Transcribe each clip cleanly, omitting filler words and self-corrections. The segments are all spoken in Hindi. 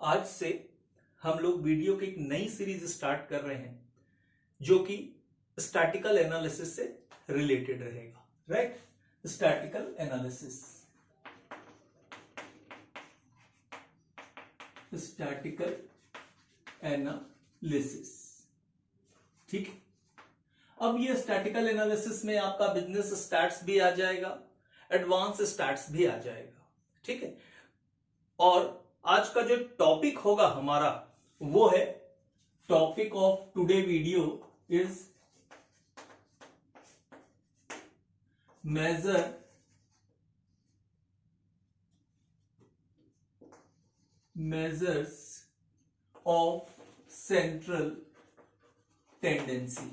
आज से हम लोग वीडियो की एक नई सीरीज स्टार्ट कर रहे हैं जो कि स्टैटिकल एनालिसिस से रिलेटेड रहेगा। Right, statistical analysis, statistical analysis. ठीक है, अब ये स्टैटिकल एनालिसिस में आपका बिजनेस स्टैट्स भी आ जाएगा, एडवांस स्टैट्स भी आ जाएगा। ठीक है, और आज का जो टॉपिक होगा हमारा वो है, topic of today video is measures of central tendency.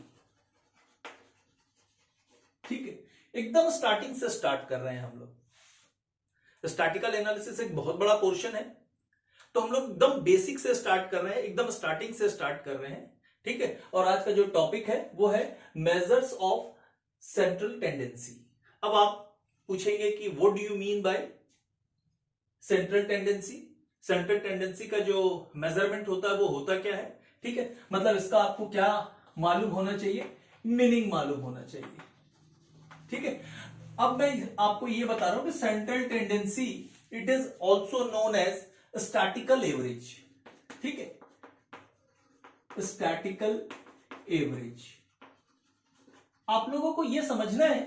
ठीक है, एकदम स्टार्टिंग से स्टार्ट कर रहे हैं हम लोग। स्टैटिकल एनालिसिस एक बहुत बड़ा पोर्शन है, तो हम लोग एकदम बेसिक से स्टार्ट कर रहे हैं, एकदम स्टार्टिंग से स्टार्ट कर रहे हैं। ठीक है, और आज का जो टॉपिक है वो है मेजर्स ऑफ सेंट्रल टेंडेंसी। अब आप पूछेंगे कि what do you mean by central tendency? Central tendency का जो मेजरमेंट होता है वो होता क्या है? ठीक है, मतलब इसका आपको क्या मालूम होना चाहिए? मीनिंग मालूम होना चाहिए। ठीक है, अब मैं आपको ये बता रहा हूं कि central tendency it is also known as statical average. ठीक है, स्टैटिकल एवरेज। आप लोगों को यह समझना है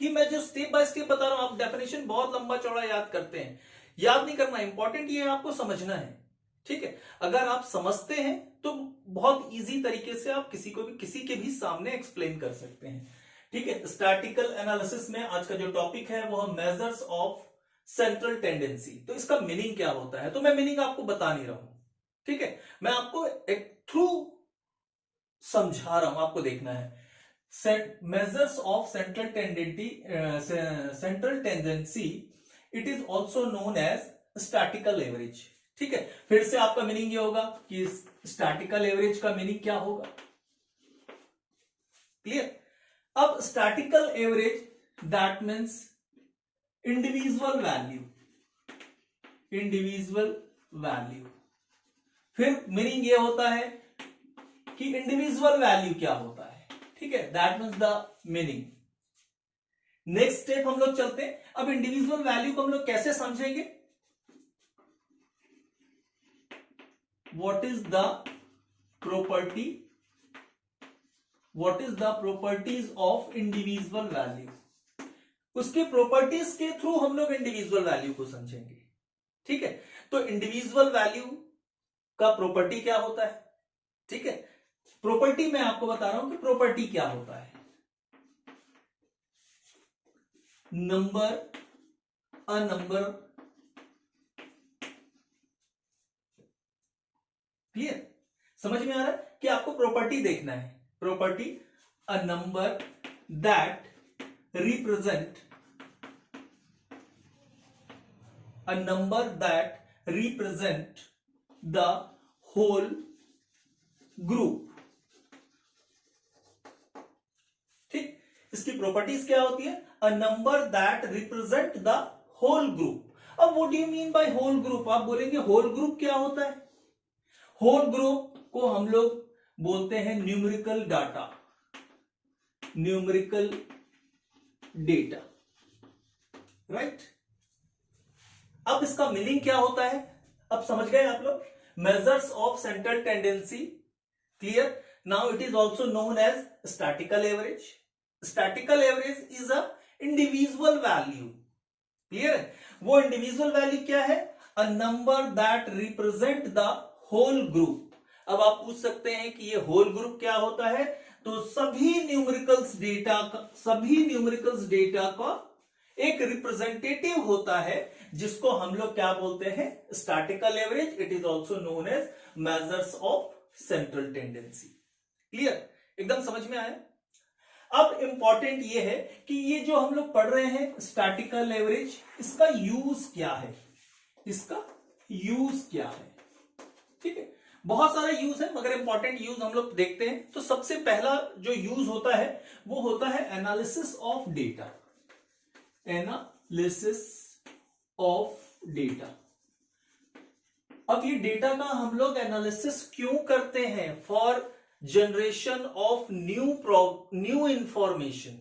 कि मैं जो स्टेप बाय स्टेप बता रहा हूं, आप डेफिनेशन बहुत लंबा चौड़ा याद करते हैं, याद नहीं करना, इंपॉर्टेंट ये है आपको समझना है। ठीक है, अगर आप समझते हैं तो बहुत इजी तरीके से आप किसी को भी किसी के भी सामने एक्सप्लेन कर सकते हैं। ठीक है, स्टैटिकल एनालिसिस में आज का जो टॉपिक है वो है मेजर्स ऑफ सेंट्रल टेंडेंसी। तो इसका मीनिंग क्या होता है? तो मैं मीनिंग आपको बता नहीं रहा हूं। ठीक है, मैं आपको एक थ्रू समझा रहा हूं, आपको देखना है। Measures of central tendency it is also known as statical average. ठीक है, फिर से आपका मीनिंग ये होगा कि स्टैटिकल एवरेज का मीनिंग क्या होगा? क्लियर? अब statistical average that means individual value. फिर मीनिंग ये होता है कि इंडिविजुअल वैल्यू क्या होता है। ठीक है, that means the meaning. Next step हम लोग चलते हैं। अब इंडिविजुअल वैल्यू को हम लोग कैसे समझेंगे? What is the properties of individual value? उसके प्रॉपर्टीज के थ्रू हम लोग इंडिविजुअल वैल्यू को समझेंगे। ठीक है, तो इंडिविजुअल वैल्यू का प्रॉपर्टी क्या होता है? ठीक है, प्रॉपर्टी मैं आपको बता रहा हूं कि प्रॉपर्टी क्या होता है। A number, clear? समझ में आ रहा है कि आपको प्रॉपर्टी देखना है। Property, a number that represent the whole group। ठीक, इसकी प्रॉपर्टीज क्या होती है? A number that represent the whole group. अब what do you mean by whole group? आप बोलेंगे होल ग्रुप क्या होता है? होल ग्रुप को हम लोग बोलते हैं न्यूमेरिकल डेटा। राइट, अब इसका मीनिंग क्या होता है? अब समझ गए आप लोग? Measures of central tendency, clear? Now it is also known as statical average. Statical average is a individual value. Clear है? वो इंडिविजुअल वैल्यू क्या है? A number that represent the whole group. अब आप पूछ सकते हैं कि ये होल ग्रुप क्या होता है? तो सभी न्यूमेरिकल्स डेटा का एक रिप्रेजेंटेटिव होता है, जिसको हम लोग क्या बोलते हैं? Statical average. It is also known as measures of central tendency. Clear? एकदम समझ में आया? अब इंपॉर्टेंट ये है कि ये जो हम लोग पढ़ रहे हैं स्टैटिकल एवरेज, इसका यूज क्या है? ठीक है, बहुत सारा यूज है, मगर इंपॉर्टेंट यूज हम लोग देखते हैं। तो सबसे पहला जो यूज होता है वो होता है एनालिसिस ऑफ डेटा। अब ये डेटा का हम लोग एनालिसिस क्यों करते हैं? For generation of new information.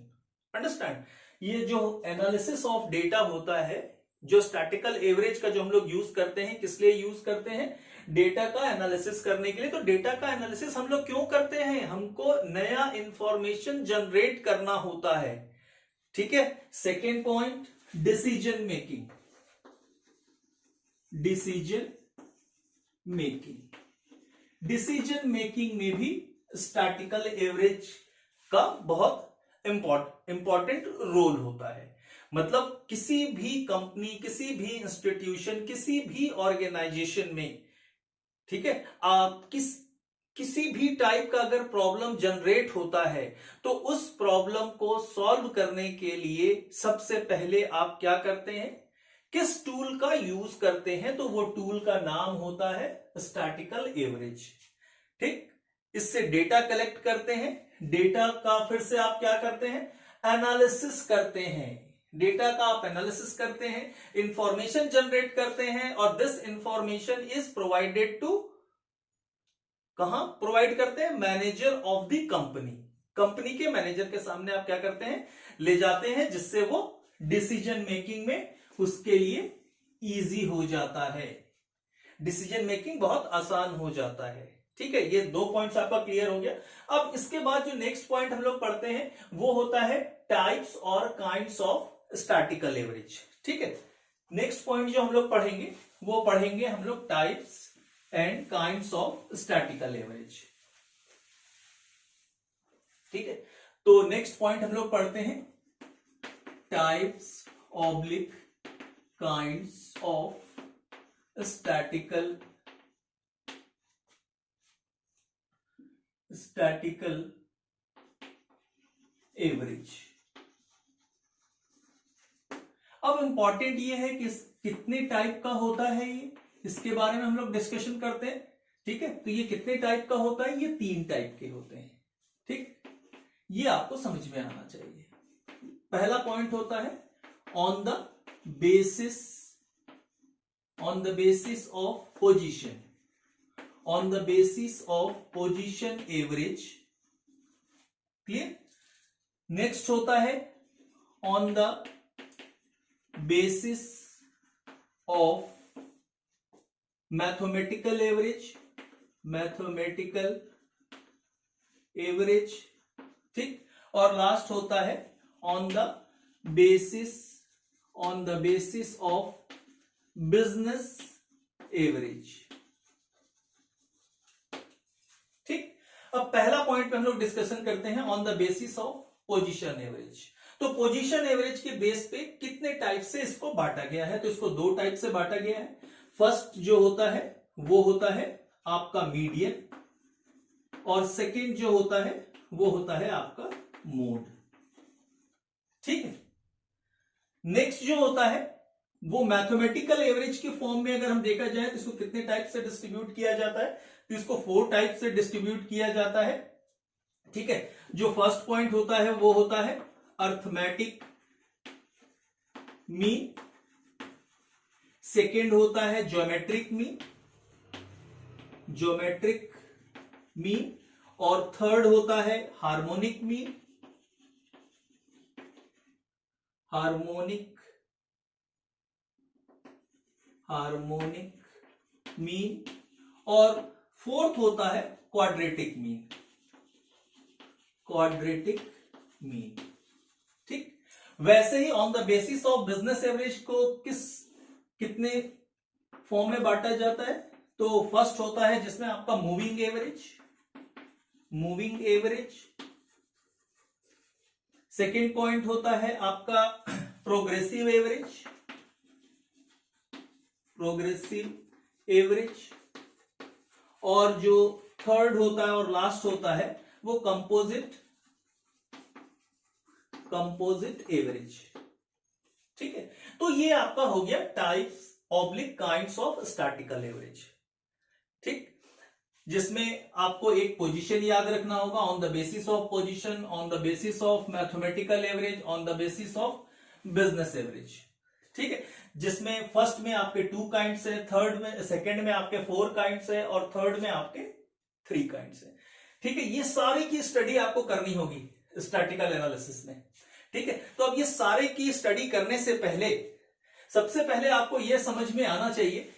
Understand? ये जो एनालिसिस ऑफ डेटा होता है, जो स्टैटिकल एवरेज का जो हम लोग यूज करते हैं, किस लिए यूज करते हैं? डेटा का एनालिसिस करने के लिए। तो डेटा का एनालिसिस हम लोग क्यों करते हैं? हमको नया इंफॉर्मेशन जनरेट करना होता है। ठीक है। Second point, decision making. Decision making में भी स्टैटिकल एवरेज का बहुत इंपॉर्टेंट रोल होता है। मतलब किसी भी कंपनी, किसी भी इंस्टीट्यूशन, किसी भी ऑर्गेनाइजेशन में, ठीक है, किसी भी टाइप का अगर प्रॉब्लम जनरेट होता है तो उस प्रॉब्लम को सॉल्व करने के लिए सबसे पहले आप क्या करते हैं? किस टूल का यूज करते हैं? तो वो टूल का नाम होता है स्टैटिकल एवरेज। ठीक। इससे डेटा कलेक्ट करते हैं, डेटा का फिर से आप क्या करते हैं? एनालिसिस करते हैं। डेटा का आप एनालिसिस करते हैं, इंफॉर्मेशन जनरेट करते हैं, और this information is provided to, कहां प्रोवाइड करते हैं? Manager of the company. Company के मैनेजर के सामने आप क्या करते हैं? ले जाते हैं, जिससे वो डिसीजन मेकिंग में उसके लिए इजी हो जाता है। डिसीजन मेकिंग बहुत आसान हो जाता है। ठीक है। ये 2 पॉइंट्स आपका क्लियर हो गया। अब इसके बाद जो नेक्स्ट पॉइंट हम लोग पढ़ते हैं वो होता है टाइप्स और काइंड्स ऑफ स्टैटिकल एवरेज। ठीक है। नेक्स्ट पॉइंट जो हम लोग पढ़ेंगे वो पढ़ेंगे हम लोग types and kinds of statistical average. ठीक है। तो नेक्स्ट पॉइंट हम लोग पढ़ते हैं types oblique kinds of statistical average. अब इंपॉर्टेंट ये है कि कितने टाइप का होता है ये, इसके बारे में हम लोग डिस्कशन करते हैं। ठीक है। तो ये कितने टाइप का होता है? ये 3 टाइप के होते हैं। ठीक। ये आपको समझ में आना चाहिए। पहला पॉइंट होता है on the basis of position average. Clear? Next होता है on the basis of mathematical average. ठीक। और लास्ट होता है on the basis of business average. ठीक। अब पहला पॉइंट पे हम लोग डिस्कशन करते हैं on the basis of position average. तो पोजीशन एवरेज के बेस पे कितने टाइप से इसको बांटा गया है? तो इसको 2 टाइप से बांटा गया है। फर्स्ट जो होता है वो होता है आपका मीडियन, और सेकंड जो होता है वो होता है आपका मोड। ठीक है। नेक्स्ट जो होता है वो मैथमेटिकल एवरेज के फॉर्म में अगर हम देखा जाए तो इसको कितने टाइप से डिस्ट्रीब्यूट किया जाता है? तो इसको 4 टाइप से डिस्ट्रीब्यूट किया जाता है। ठीक है। जो फर्स्ट पॉइंट होता है वो होता है अर्थमेटिक मीन, सेकेंड होता है ज्योमेट्रिक मीन, और थर्ड होता है हार्मोनिक मीन, और फोर्थ होता है क्वाड्रेटिक मीन। ठीक। वैसे ही on the basis of business average को कितने फॉर्म में बांटा जाता है? तो फर्स्ट होता है जिसमें आपका मूविंग एवरेज, सेकेंड पॉइंट होता है आपका प्रोग्रेसिव एवरेज, और जो थर्ड होता है और लास्ट होता है वो कंपोजिट एवरेज। ठीक है। तो ये आपका हो गया types oblique kinds of statistical average. ठीक। जिसमें आपको एक पोजीशन याद रखना होगा on the basis of position, on the basis of mathematical average, on the basis of business average. ठीक है, जिसमें फर्स्ट में आपके 2 काइंड्स है, थर्ड में सेकंड में आपके 4 काइंड्स है और थर्ड में आपके 3 काइंड्स है। ठीक है, ये सारी की स्टडी आपको करनी होगी स्टैटिकल एनालिसिस में। ठीक है, तो अब ये सारे की स्टडी करने से पहले सबसे पहले आपको यह समझ में आना चाहिए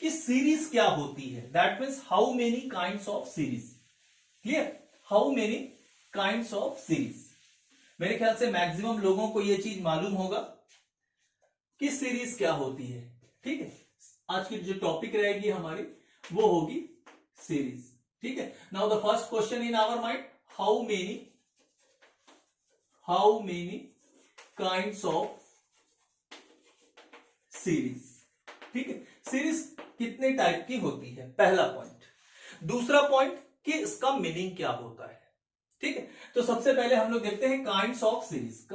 कि सीरीज क्या होती है। That means how many kinds of series. Clear, how many kinds of series. मेरे ख्याल से मैक्सिमम लोगों को यह चीज मालूम होगा कि सीरीज क्या होती है। ठीक है, आज की जो टॉपिक रहेगी हमारी वो होगी सीरीज। ठीक है, now the first question in our mind, how many kinds of series. ठीक है, सीरीज कितने टाइप की होती है, पहला पॉइंट। दूसरा पॉइंट कि इसका मीनिंग क्या होता है। ठीक है, तो सबसे पहले हम लोग देखते हैं kinds of series.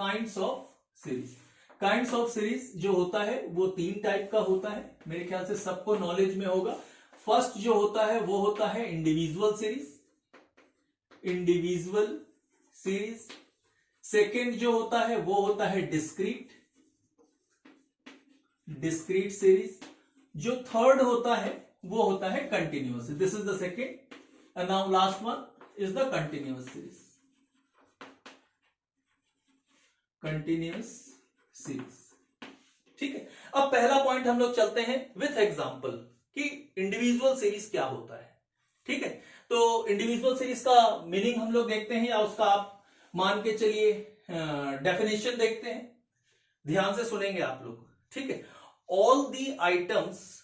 Kinds of series जो होता है वो 3 टाइप का होता है, मेरे ख्याल से सबको नॉलेज में होगा। फर्स्ट जो होता है वो होता है इंडिविजुअल सीरीज। सेकेंड जो होता है वो होता है डिस्क्रीट सीरीज। जो थर्ड होता है वो होता है continuous. This is the second and now last one is the continuous series. ठीक है, अब पहला पॉइंट हम लोग चलते हैं विथ एग्जांपल कि इंडिविजुअल सीरीज क्या होता है। ठीक है, तो इंडिविजुअल सीरीज का मीनिंग हम लोग देखते हैं या उसका आप मान के चलिए डेफिनेशन देखते हैं। ध्यान से सुनेंगे आप लोग। ठीक है, all the items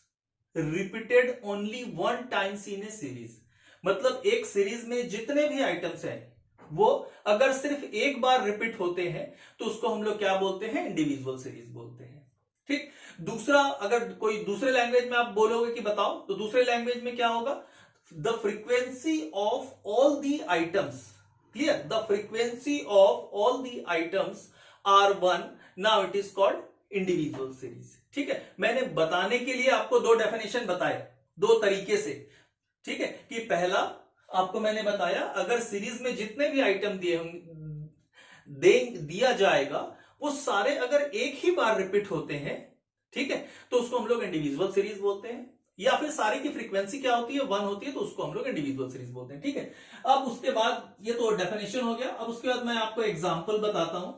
repeated only 1 times in a series. मतलब एक सीरीज में जितने भी आइटम्स हैं वो अगर सिर्फ एक बार रिपीट होते हैं तो उसको हम लोग क्या बोलते हैं, इंडिविजुअल सीरीज बोलते हैं। ठीक, दूसरा अगर कोई दूसरे लैंग्वेज में आप बोलोगे कि बताओ, तो दूसरे लैंग्वेज में क्या होगा, the frequency of all the items. Clear, the frequency of all the items are 1, now it is called individual series. ठीक है, मैंने बताने के लिए आपको 2 डेफिनेशन बताए 2 तरीके से। ठीक है, कि पहला आपको मैंने बताया अगर सीरीज में जितने भी आइटम दिया जाएगा वो सारे अगर एक ही बार रिपीट होते हैं, ठीक है, तो उसको हम लोग इंडिविजुअल सीरीज बोलते हैं। या फिर सारे की फ्रीक्वेंसी क्या होती है, 1 होती है, तो उसको हम लोग इंडिविजुअल सीरीज बोलते हैं। ठीक है, अब उसके बाद ये तो डेफिनेशन हो गया। अब उसके बाद मैं आपको एग्जांपल बताता हूं।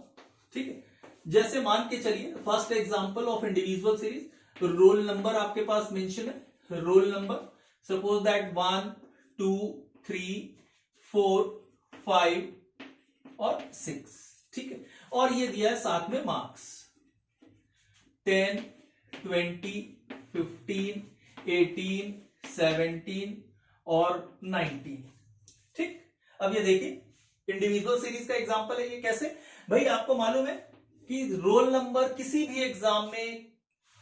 ठीक है, जैसे मान के चलिए first example of individual series, roll number आपके पास मेंशन है। रोल नंबर सपोज दैट 1 2 3 4 5 और 6। ठीक है, और ये दिया है साथ में मार्क्स 10 20 15 18 17 और 19। ठीक, अब ये देखिए इंडिविजुअल सीरीज का एग्जांपल है। ये कैसे भाई, आपको मालूम है कि रोल नंबर किसी भी एग्जाम में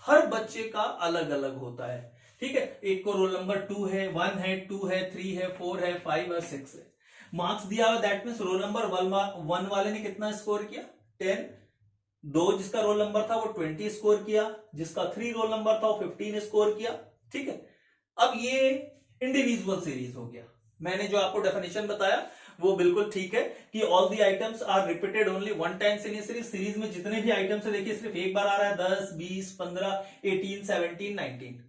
हर बच्चे का अलग अलग होता है। ठीक है, एक को रोल नंबर 2 है, 1 है, 2 है, 3 है, 4 है, 5 और 6 है। मार्क्स दिया हुआ, दैट मीन्स रोल नंबर 1 वाले ने कितना स्कोर किया, 10। 2 जिसका रोल नंबर था वो 20 स्कोर किया, जिसका 3 रोल नंबर था वो 15 स्कोर किया। ठीक है, अब ये इंडिविजुअल सीरीज हो गया। मैंने जो आपको डेफिनेशन बताया वो बिल्कुल ठीक है कि all the items are repeated only 1 times in series. Series में जितने भी आइटम्स है देखिए सिर्फ एक बार आ रहा है, 10 20 15 18 17 19।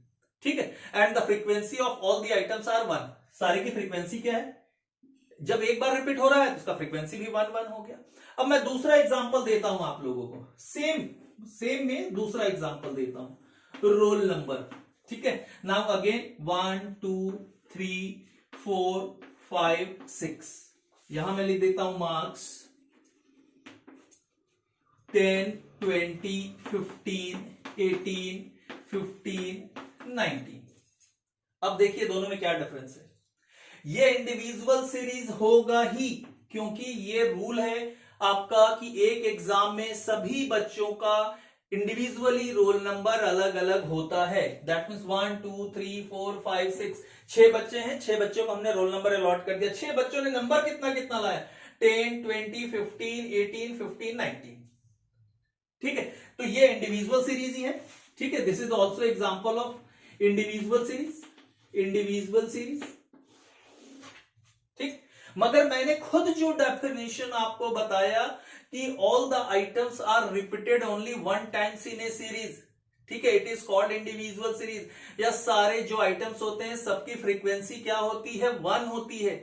ठीक है, and the frequency of all the items are 1। सारे की फ्रीक्वेंसी क्या है, जब एक बार रिपीट हो रहा है तो उसका फ्रीक्वेंसी भी 1 1 हो गया। अब मैं दूसरा एग्जांपल देता हूं आप लोगों को, सेम में दूसरा एग्जांपल देता हूं, रोल नंबर। ठीक है, नाउ अगेन 1 2 3 4 5 6। यहां मैं लिख देता हूं मार्क्स 10 20 15 18 15 19। अब देखिए दोनों में क्या डिफरेंस है। ये इंडिविजुअल सीरीज होगा ही, क्योंकि ये रूल है आपका कि एक एग्जाम में सभी बच्चों का इंडिविजुअली रोल नंबर अलग अलग होता है। दैट मीन्स 1 2 3 4 5 6, 6 बच्चे हैं, 6 बच्चों को हमने रोल नंबर अलॉट कर दिया। 6 बच्चों ने नंबर कितना कितना लाया, 10 20 15 18 15 19। ठीक है, तो ये इंडिविजुअल सीरीज ही है। ठीक है, this is also example of individual series. ठीक, मगर मैंने खुद जो डेफिनेशन आपको बताया कि all the items are repeated only 1 times in a series, ठीक है, it is called individual series. या सारे जो आइटम्स होते हैं सबकी फ्रीक्वेंसी क्या होती है, 1 होती है।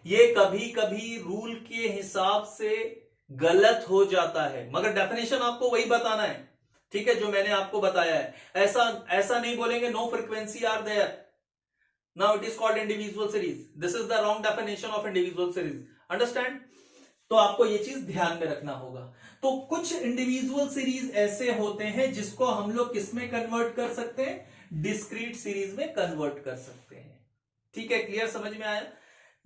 ये कभी कभी रूल के हिसाब से गलत हो जाता है, मगर डेफिनेशन आपको वही बताना है, ठीक है, जो मैंने आपको बताया है। ऐसा नहीं बोलेंगे no frequency are there, now it is called individual series, this is the wrong definition of individual series, understand. तो आपको ये चीज ध्यान में रखना होगा। तो कुछ इंडिविजुअल सीरीज ऐसे होते हैं जिसको हम लोग किस में कन्वर्ट कर सकते हैं, डिस्क्रीट सीरीज में कन्वर्ट कर सकते हैं। ठीक है, क्लियर, समझ में आया।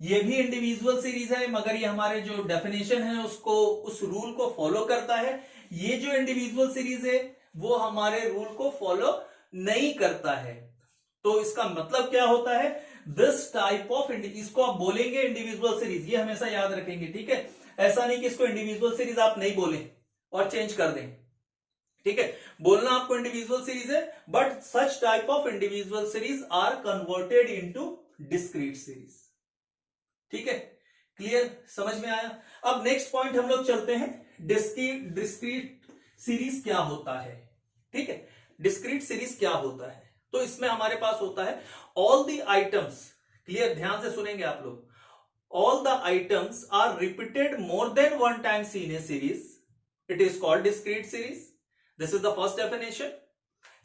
ये भी इंडिविजुअल सीरीज है, मगर ये हमारे जो डेफिनेशन है उसको, उस रूल को फॉलो करता है। ये जो इंडिविजुअल सीरीज है वो हमारे रूल को फॉलो नहीं करता है। तो इसका मतलब क्या होता है, दिस टाइप ऑफ, इसको आप बोलेंगे इंडिविजुअल सीरीज, ये हमेशा याद रखेंगे, ठीक है। ऐसा नहीं कि इसको इंडिविजुअल सीरीज आप नहीं बोले और चेंज कर दें, ठीक है, बोलना आपको इंडिविजुअल सीरीज है, but such type of individual series are converted into discrete series. ठीक है, क्लियर, समझ में आया। अब नेक्स्ट पॉइंट हम लोग चलते हैं, डिस्क्रीट सीरीज क्या होता है। ठीक है, डिस्क्रीट सीरीज क्या होता है, तो इसमें हमारे पास होता है ऑल द आइटम्स, क्लियर, ध्यान से सुनेंगे आप लोग, all the items are repeated more than one times in a series, it is called discrete series. This is the first definition.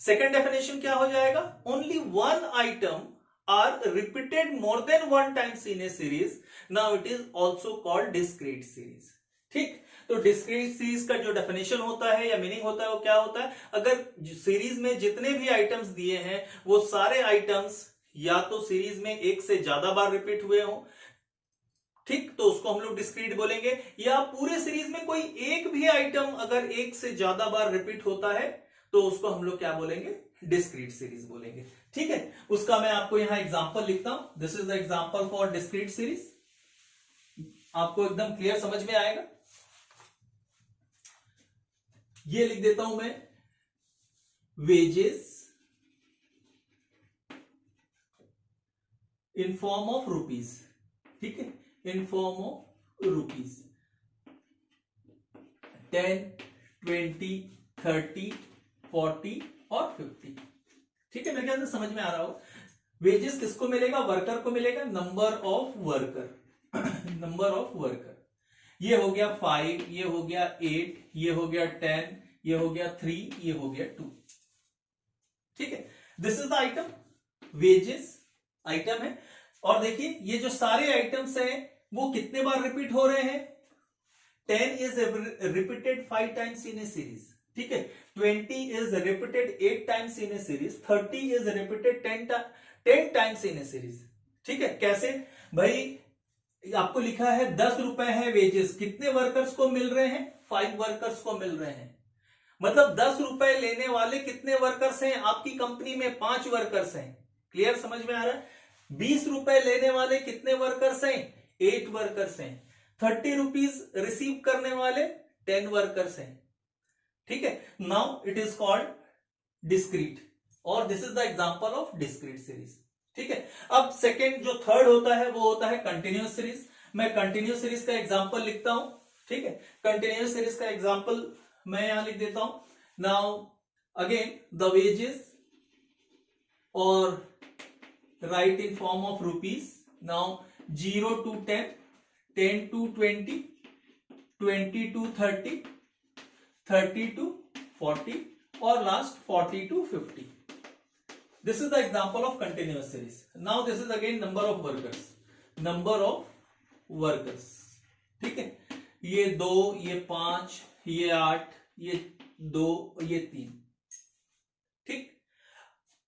Second definition क्या हो जाएगा, only one item are repeated more than one times in a series, now it is also called discrete series. ठीक, तो डिस्क्रीट सीरीज का जो डेफिनेशन होता है या मीनिंग होता है वो क्या होता है, अगर सीरीज में जितने भी आइटम्स दिए हैं वो सारे आइटम्स या तो सीरीज में एक से ज्यादा बार रिपीट हुए हों, ठीक, तो उसको हम लोग डिस्क्रीट बोलेंगे। या पूरे सीरीज में कोई एक भी आइटम अगर एक से ज्यादा बार रिपीट होता है तो उसको हम लोग क्या बोलेंगे, डिस्क्रीट सीरीज बोलेंगे। ठीक है, उसका मैं आपको यहां एग्जांपल लिखता हूं, this is the example for discrete series, आपको एकदम क्लियर समझ में आएगा। ये लिख देता हूं मैं, wages in form of rupees, ठीक है, in form of rupees 10, 20, 30, 40 और 50। ठीक है, मेरे ख्याल से समझ में आ रहा हो। वेजेस किसको मिलेगा, वर्कर को मिलेगा, number of worker, number of worker, ये हो गया 5, ये हो गया 8, ये हो गया 10, ये हो गया 3, ये हो गया 2। ठीक है, this is the item, wages item है। और देखिए ये जो सारे आइटम्स हैं वो कितने बार रिपीट हो रहे हैं, 10 is repeated 5 times in a series, ठीक है, 20 is repeated 8 times in a series, 30 is repeated 10 times in a series. ठीक है, कैसे भाई, आपको लिखा है 10 रुपए है वेजेस, कितने वर्कर्स को मिल रहे हैं, 5 वर्कर्स को मिल रहे हैं, मतलब 10 रुपए लेने वाले कितने वर्कर्स हैं आपकी कंपनी में, 5 वर्कर्स हैं। क्लियर, समझ में आ रहा है। 20 रुपए लेने वाले कितने वर्कर्स हैं, 8 वर्कर्स हैं। 30 रुपीज रिसीव करने वाले 10 वर्कर्स हैं। ठीक है, now it is called discrete, और this is the example of discrete series. ठीक है, अब सेकेंड जो थर्ड होता है वो होता है कंटिन्यूअस सीरीज। मैं कंटिन्यूअस सीरीज का एग्जांपल लिखता हूं। ठीक है, कंटिन्यूअस सीरीज का एग्जांपल मैं यहां लिख देता हूं। नाउ अगेन द वेजेस, और write in form of rupees. Now 0 to 10, 10 to 20, 20 to 30, 30 to 40, और last 40 to 50. This is the example of continuous series. Now this is again number of workers, number of workers. ठीक है, ये 2, ये 5, ये 8, ये 2, ये 3। ठीक,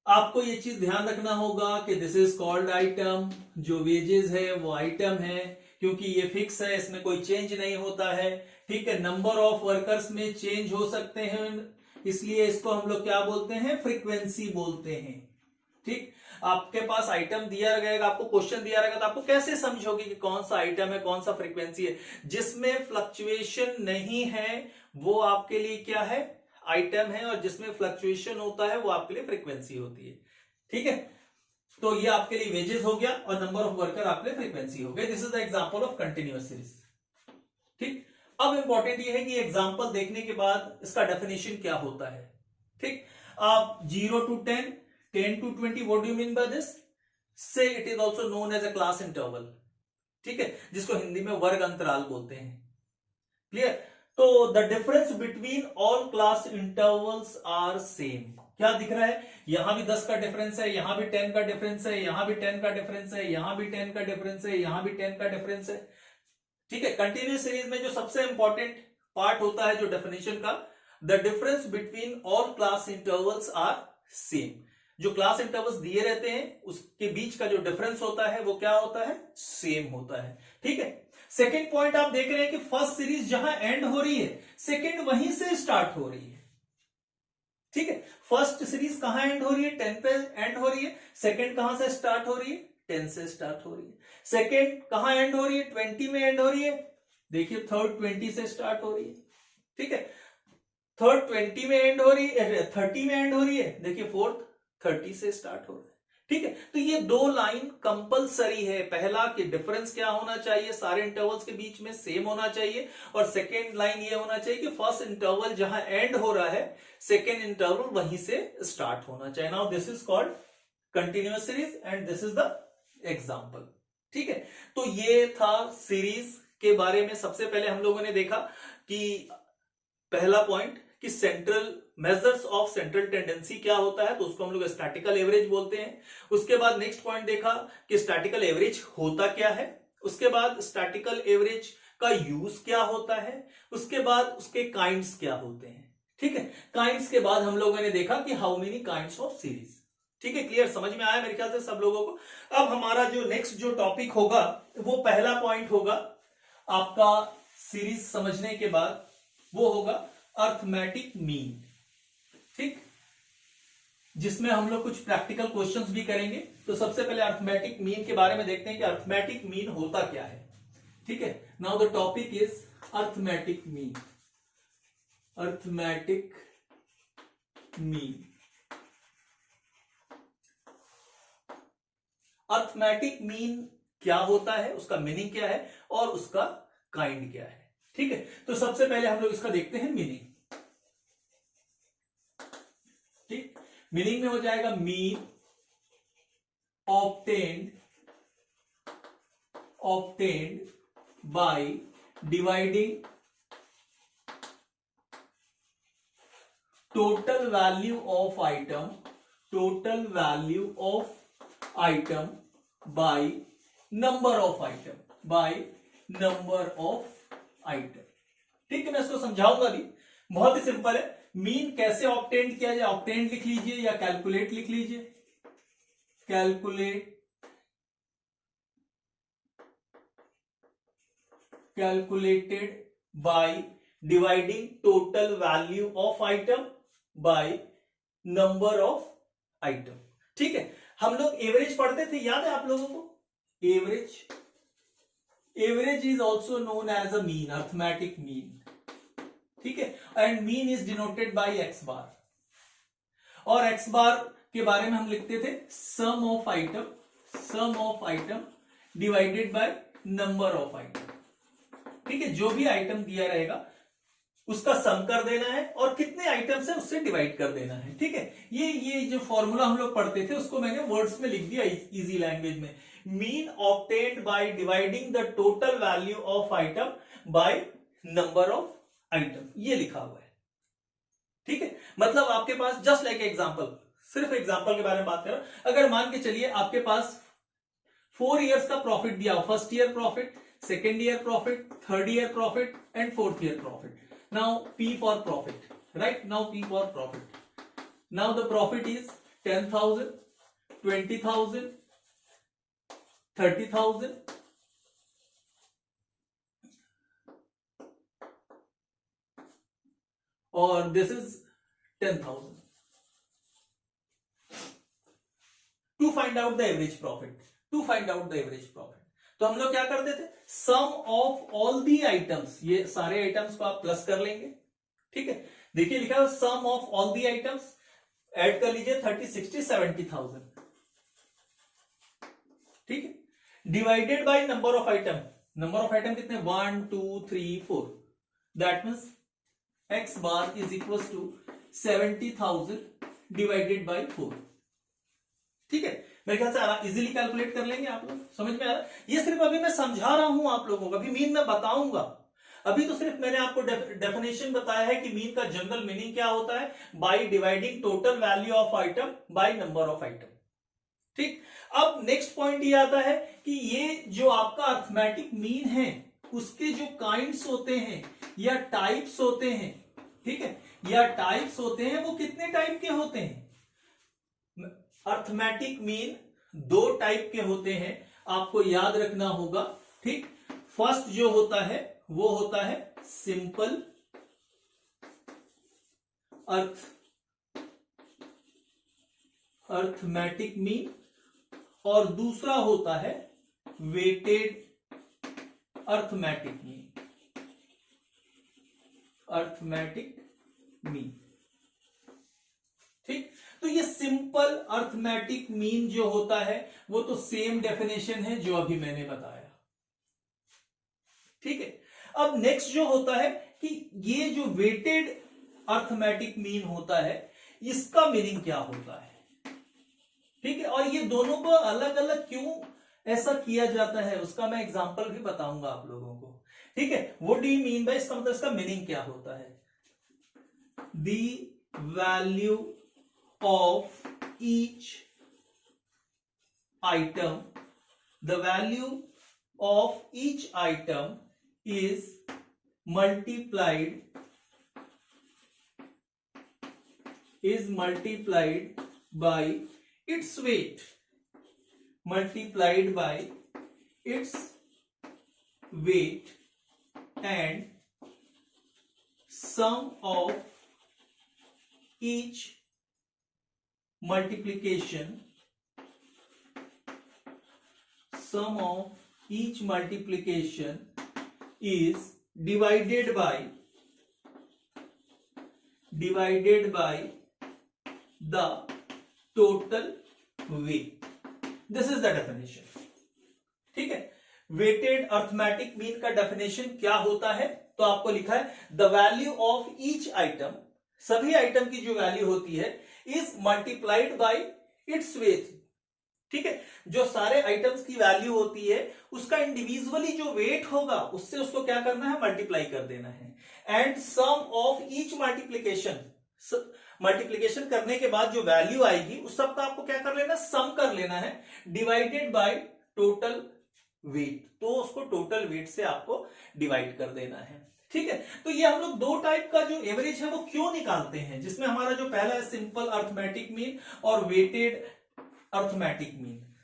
आपको ये चीज ध्यान रखना होगा कि दिस इज कॉल्ड आइटम, जो वेजेस है वो आइटम है, क्योंकि ये फिक्स है, इसमें कोई चेंज नहीं होता है। ठीक है, नंबर ऑफ वर्कर्स में चेंज हो सकते हैं, इसलिए इसको हम लोग क्या बोलते हैं, फ्रीक्वेंसी बोलते हैं। ठीक, आपके पास आइटम दिया रहेगा, आपको क्वेश्चन दिया रहेगा, तो आपको कैसे समझोगे कि कौन सा आइटम है, कौन सा फ्रीक्वेंसी है। जिसमें फ्लक्चुएशन नहीं है वो आपके लिए क्या है, आइटम है, और जिसमें फ्लक्चुएशन होता है वो आपके लिए फ्रीक्वेंसी होती है। ठीक है, तो ये आपके लिए वेजेस हो गया और नंबर ऑफ वर्कर आपके लिए फ्रीक्वेंसी हो गया। This is the example of continuous series. ठीक, अब इंपॉर्टेंट ये है कि एग्जांपल देखने के बाद इसका डेफिनेशन क्या होता है। ठीक, आप 0 to 10, 10 to 20, what do you mean by this? Say it is also known as a class interval, ठीक है, जिसको हिंदी में वर्ग अंतराल बोलते हैं। क्लियर? तो the difference between all class intervals are same. क्या दिख रहा है? यहां भी 10 का डिफरेंस है, यहां भी 10 का डिफरेंस है, यहां भी 10 का डिफरेंस है, यहां भी 10 का डिफरेंस है, यहां भी 10 का डिफरेंस है। ठीक है, कंटिन्यूस सीरीज में जो सबसे इंपॉर्टेंट पार्ट होता है जो डेफिनेशन का, the difference between all class intervals are same. जो क्लास इंटरवल्स दिए रहते हैं उसके बीच का जो डिफरेंस होता है वो क्या होता है? सेम होता है। ठीक है, सेकेंड पॉइंट आप देख रहे हैं कि फर्स्ट सीरीज जहां एंड हो रही है, सेकेंड वहीं से स्टार्ट हो रही है। ठीक है, फर्स्ट सीरीज कहां एंड हो रही है? 10 पे एंड हो रही है। सेकेंड कहां से स्टार्ट हो रही है? 10 से स्टार्ट हो रही है। सेकेंड कहां एंड हो रही है? 20 में एंड हो रही है। देखिए थर्ड 20 से स्टार्ट हो रही है। ठीक है, थर्ड 20 में एंड हो रही है, 30 में एंड हो रही है। देखिए फोर्थ 30 से स्टार्ट हो रहा है। ठीक है, तो ये दो लाइन कंपलसरी है। पहला कि डिफरेंस क्या होना चाहिए? सारे इंटरवल्स के बीच में सेम होना चाहिए। और सेकेंड लाइन ये होना चाहिए कि फर्स्ट इंटरवल जहां एंड हो रहा है, सेकेंड इंटरवल वहीं से स्टार्ट होना चाहिए। Now this is called continuous series and this is the example. ठीक है, तो ये था सीरीज के बारे में। सबसे पहले हम लोगों ने देखा कि पहला पॉइंट कि central measures of central tendency क्या होता है, तो उसको हम लोग स्टैटिकल एवरेज बोलते हैं। उसके बाद नेक्स्ट पॉइंट देखा कि स्टैटिकल एवरेज होता क्या है। उसके बाद स्टैटिकल एवरेज का यूज क्या होता है। उसके बाद उसके काइंड्स क्या होते हैं। ठीक है, काइंड्स के बाद हम लोगों ने देखा कि how many kinds of series. ठीक है, क्लियर? समझ में आया मेरे ख्याल से सब लोगों को। अब हमारा जो नेक्स्ट जो टॉपिक होगा वो पहला पॉइंट होगा आपका सीरीज समझने के बाद, वो होगा अर्थमेटिक मीन। ठीक, जिसमें हम लोग कुछ प्रैक्टिकल क्वेश्चंस भी करेंगे। तो सबसे पहले अर्थमेटिक मीन के बारे में देखते हैं कि अर्थमेटिक मीन होता क्या है। ठीक है, now the topic is arithmetic mean. Arithmetic mean, arithmetic mean क्या होता है, उसका मीनिंग क्या है और उसका काइंड क्या है। ठीक है, तो सबसे पहले हम लोग इसका देखते हैं मीनिंग। ठीक, मीनिंग में हो जाएगा mean obtained by dividing total value of item by number of item. ठीक है, मैं इसको समझाऊंगा भी। बहुत ही सिंपल है। मीन कैसे ऑब्टेंड किया जाए? ऑब्टेंड लिख लीजिए या कैलकुलेट लिख लीजिए। Calculated by dividing total value of item by number of item. ठीक है, हम लोग एवरेज पढ़ते थे, याद है आप लोगों को? Average is also known as a mean, arithmetic mean. ठीक है, and mean is denoted by X bar. और एक्स बार के बारे में हम लिखते थे sum of item divided by number of item. ठीक है, जो भी आइटम दिया रहेगा उसका सम कर देना है और कितने आइटम्स है उससे डिवाइड कर देना है। ठीक है, ये जो फॉर्मूला हम लोग पढ़ते थे उसको मैंने वर्ड्स में लिख दिया इजी लैंग्वेज में। Mean obtained by dividing the total value of item by number of item, ये लिखा हुआ है। ठीक है, मतलब आपके पास जस्ट लाइक एग्जांपल, सिर्फ एग्जांपल के बारे में बात कर रहा हूं। अगर मान के चलिए आपके पास 4 इयर्स का प्रॉफिट दिया हो, first year profit, second year profit, third year profit and fourth year profit. Now P for profit, right? Now P for profit. Now the profit is 10,000, 20,000, 30,000. Or this is 10,000. To find out the average profit. तो हम लोग क्या करते थे? Sum of all the items, ये सारे आइटम्स को आप प्लस कर लेंगे। ठीक है, देखिए लिखा है sum of all the items, add कर लीजिए 30, 60, 70,000। ठीक है, divided by number of item. Number of item कितने? 1 2 3 4। That means X bar is equal to 70,000 divided by 4। ठीक है, मेरे ख्याल से इजीली कैलकुलेट कर लेंगे आप लोग, समझ में आ रहा है। ये सिर्फ अभी मैं समझा रहा हूं आप लोगों को, अभी मीन मैं बताऊंगा। अभी तो सिर्फ मैंने आपको डेफिनेशन बताया है कि मीन का जनरल मीनिंग क्या होता है, by dividing total value of item by number of item. ठीक, अब नेक्स्ट पॉइंट ये आता है कि ये जो आपका अर्थमेटिक मीन है उसके जो काइंड्स होते हैं या टाइप्स होते हैं, ठीक है, या टाइप्स होते हैं, वो कितने टाइप के होते हैं। अर्थमेटिक मीन 2 टाइप के होते हैं, आपको याद रखना होगा। ठीक, फर्स्ट जो होता है वो होता है सिंपल अर्थमेटिक मीन, और दूसरा होता है वेटेड अर्थमेटिक मीन। ठीक, तो ये सिंपल अर्थमेटिक मीन जो होता है वो तो सेम डेफिनेशन है जो अभी मैंने बताया। ठीक है, अब नेक्स्ट जो होता है कि ये जो वेटेड अर्थमेटिक मीन होता है इसका मीनिंग क्या होता है। ठीक है, और ये दोनों को अलग अलग क्यों ऐसा किया जाता है उसका मैं एग्जांपल भी बताऊंगा आप लोगों को। ठीक है, what do you mean bye, इसका मतलब इसका मीनिंग क्या होता है। The value of each item, the value of each item is multiplied by its weight, and sum of each multiplication is divided by the total weight. This is the definition. ठीक है, वेटेड अर्थमेटिक मीन का डेफिनेशन क्या होता है, तो आपको लिखा है the value of each item, सभी आइटम की जो वैल्यू होती है is multiplied by its wait. ठीक है, जो सारे आइटम्स की वैल्यू होती है उसका इंडिविजुअली जो वेट होगा उससे उसको क्या करना है, मल्टीप्लाई कर देना है। And sum of each multiplication करने के बाद जो वैल्यू आएगी उस सब का आपको क्या कर लेना, सम कर लेना है, डिवाइडेड बाय टोटल वेट, तो उसको टोटल वेट से आपको डिवाइड कर देना है। ठीक है, तो ये हम लोग 2 टाइप का जो एवरेज है वो क्यों निकालते हैं, जिसमें हमारा जो पहला है सिंपल अर्थमेटिक मीन और वेटेड अर्थमेटिक मीन।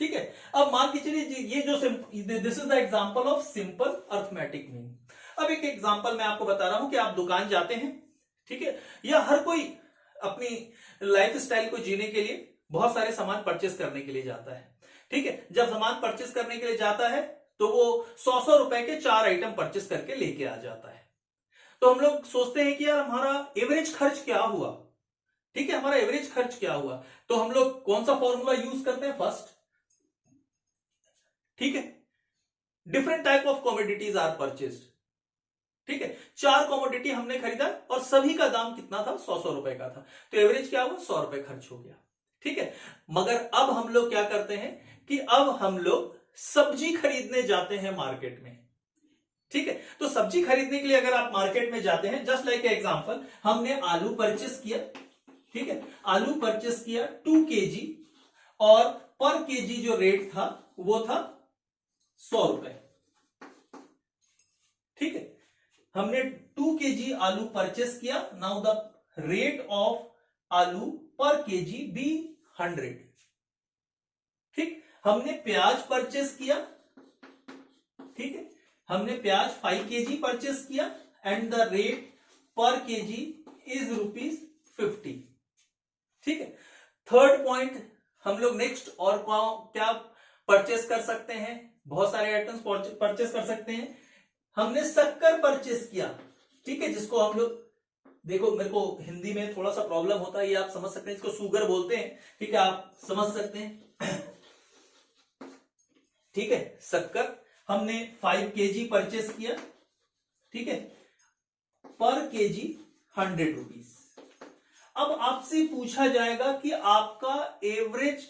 ठीक है, अब मान के चलिए ये जो this is the example of simple arithmetic mean. अब एक एग्जांपल मैं आपको बता रहा हूं कि आप दुकान जाते हैं, ठीक है, या हर कोई अपनी लाइफ स्टाइल को जीने के लिए बहुत सारे सामान परचेस करने के लिए जाता है। ठीक है, जब सामान परचेस करने के लिए जाता है तो वो 100 रुपए के 4 आइटम परचेस करके लेके आ जाता है। तो हम लोग सोचते हैं कि यार हमारा एवरेज खर्च क्या हुआ। ठीक है, हमारा एवरेज खर्च क्या हुआ, तो हम लोग कौन सा फॉर्मूला यूज करते हैं, फर्स्ट। ठीक है, different type of commodities are purchased. ठीक है, 4 कमोडिटी हमने खरीदा और सभी का दाम कितना था, 100 रुपए का था, तो एवरेज क्या हुआ, 100 रुपए खर्च हो गया। ठीक है, मगर अब हम लोग क्या करते हैं कि अब हम लोग सब्जी खरीदने जाते हैं मार्केट में। ठीक है, तो सब्जी खरीदने के लिए अगर आप मार्केट में जाते हैं, जस्ट लाइक एग्जांपल, हमने आलू परचेस किया। ठीक है, आलू परचेस किया 2 kg और पर केजी जो रेट था वो था 100 रुपए। ठीक है, हमने 2 kg आलू परचेस किया, नाउ द रेट ऑफ आलू पर केजी बी 100। ठीक, हमने प्याज परचेस किया। ठीक है, हमने प्याज 5 kg परचेस किया एंड द रेट पर केजी इज ₹50। ठीक है, थर्ड पॉइंट हम लोग नेक्स्ट और क्या परचेस कर सकते हैं, बहुत सारे आइटम्स परचेस कर सकते हैं। हमने शक्कर परचेस किया। ठीक है, जिसको हम लोग, देखो मेरे को हिंदी में थोड़ा सा प्रॉब्लम होता है, ये आप समझ सकते हैं, इसको शुगर बोलते हैं। ठीक है, आप समझ सकते हैं। ठीक है, शक्कर हमने 5 kg परचेस किया। ठीक है, पर केजी 100 रुपीज। अब आपसे पूछा जाएगा कि आपका एवरेज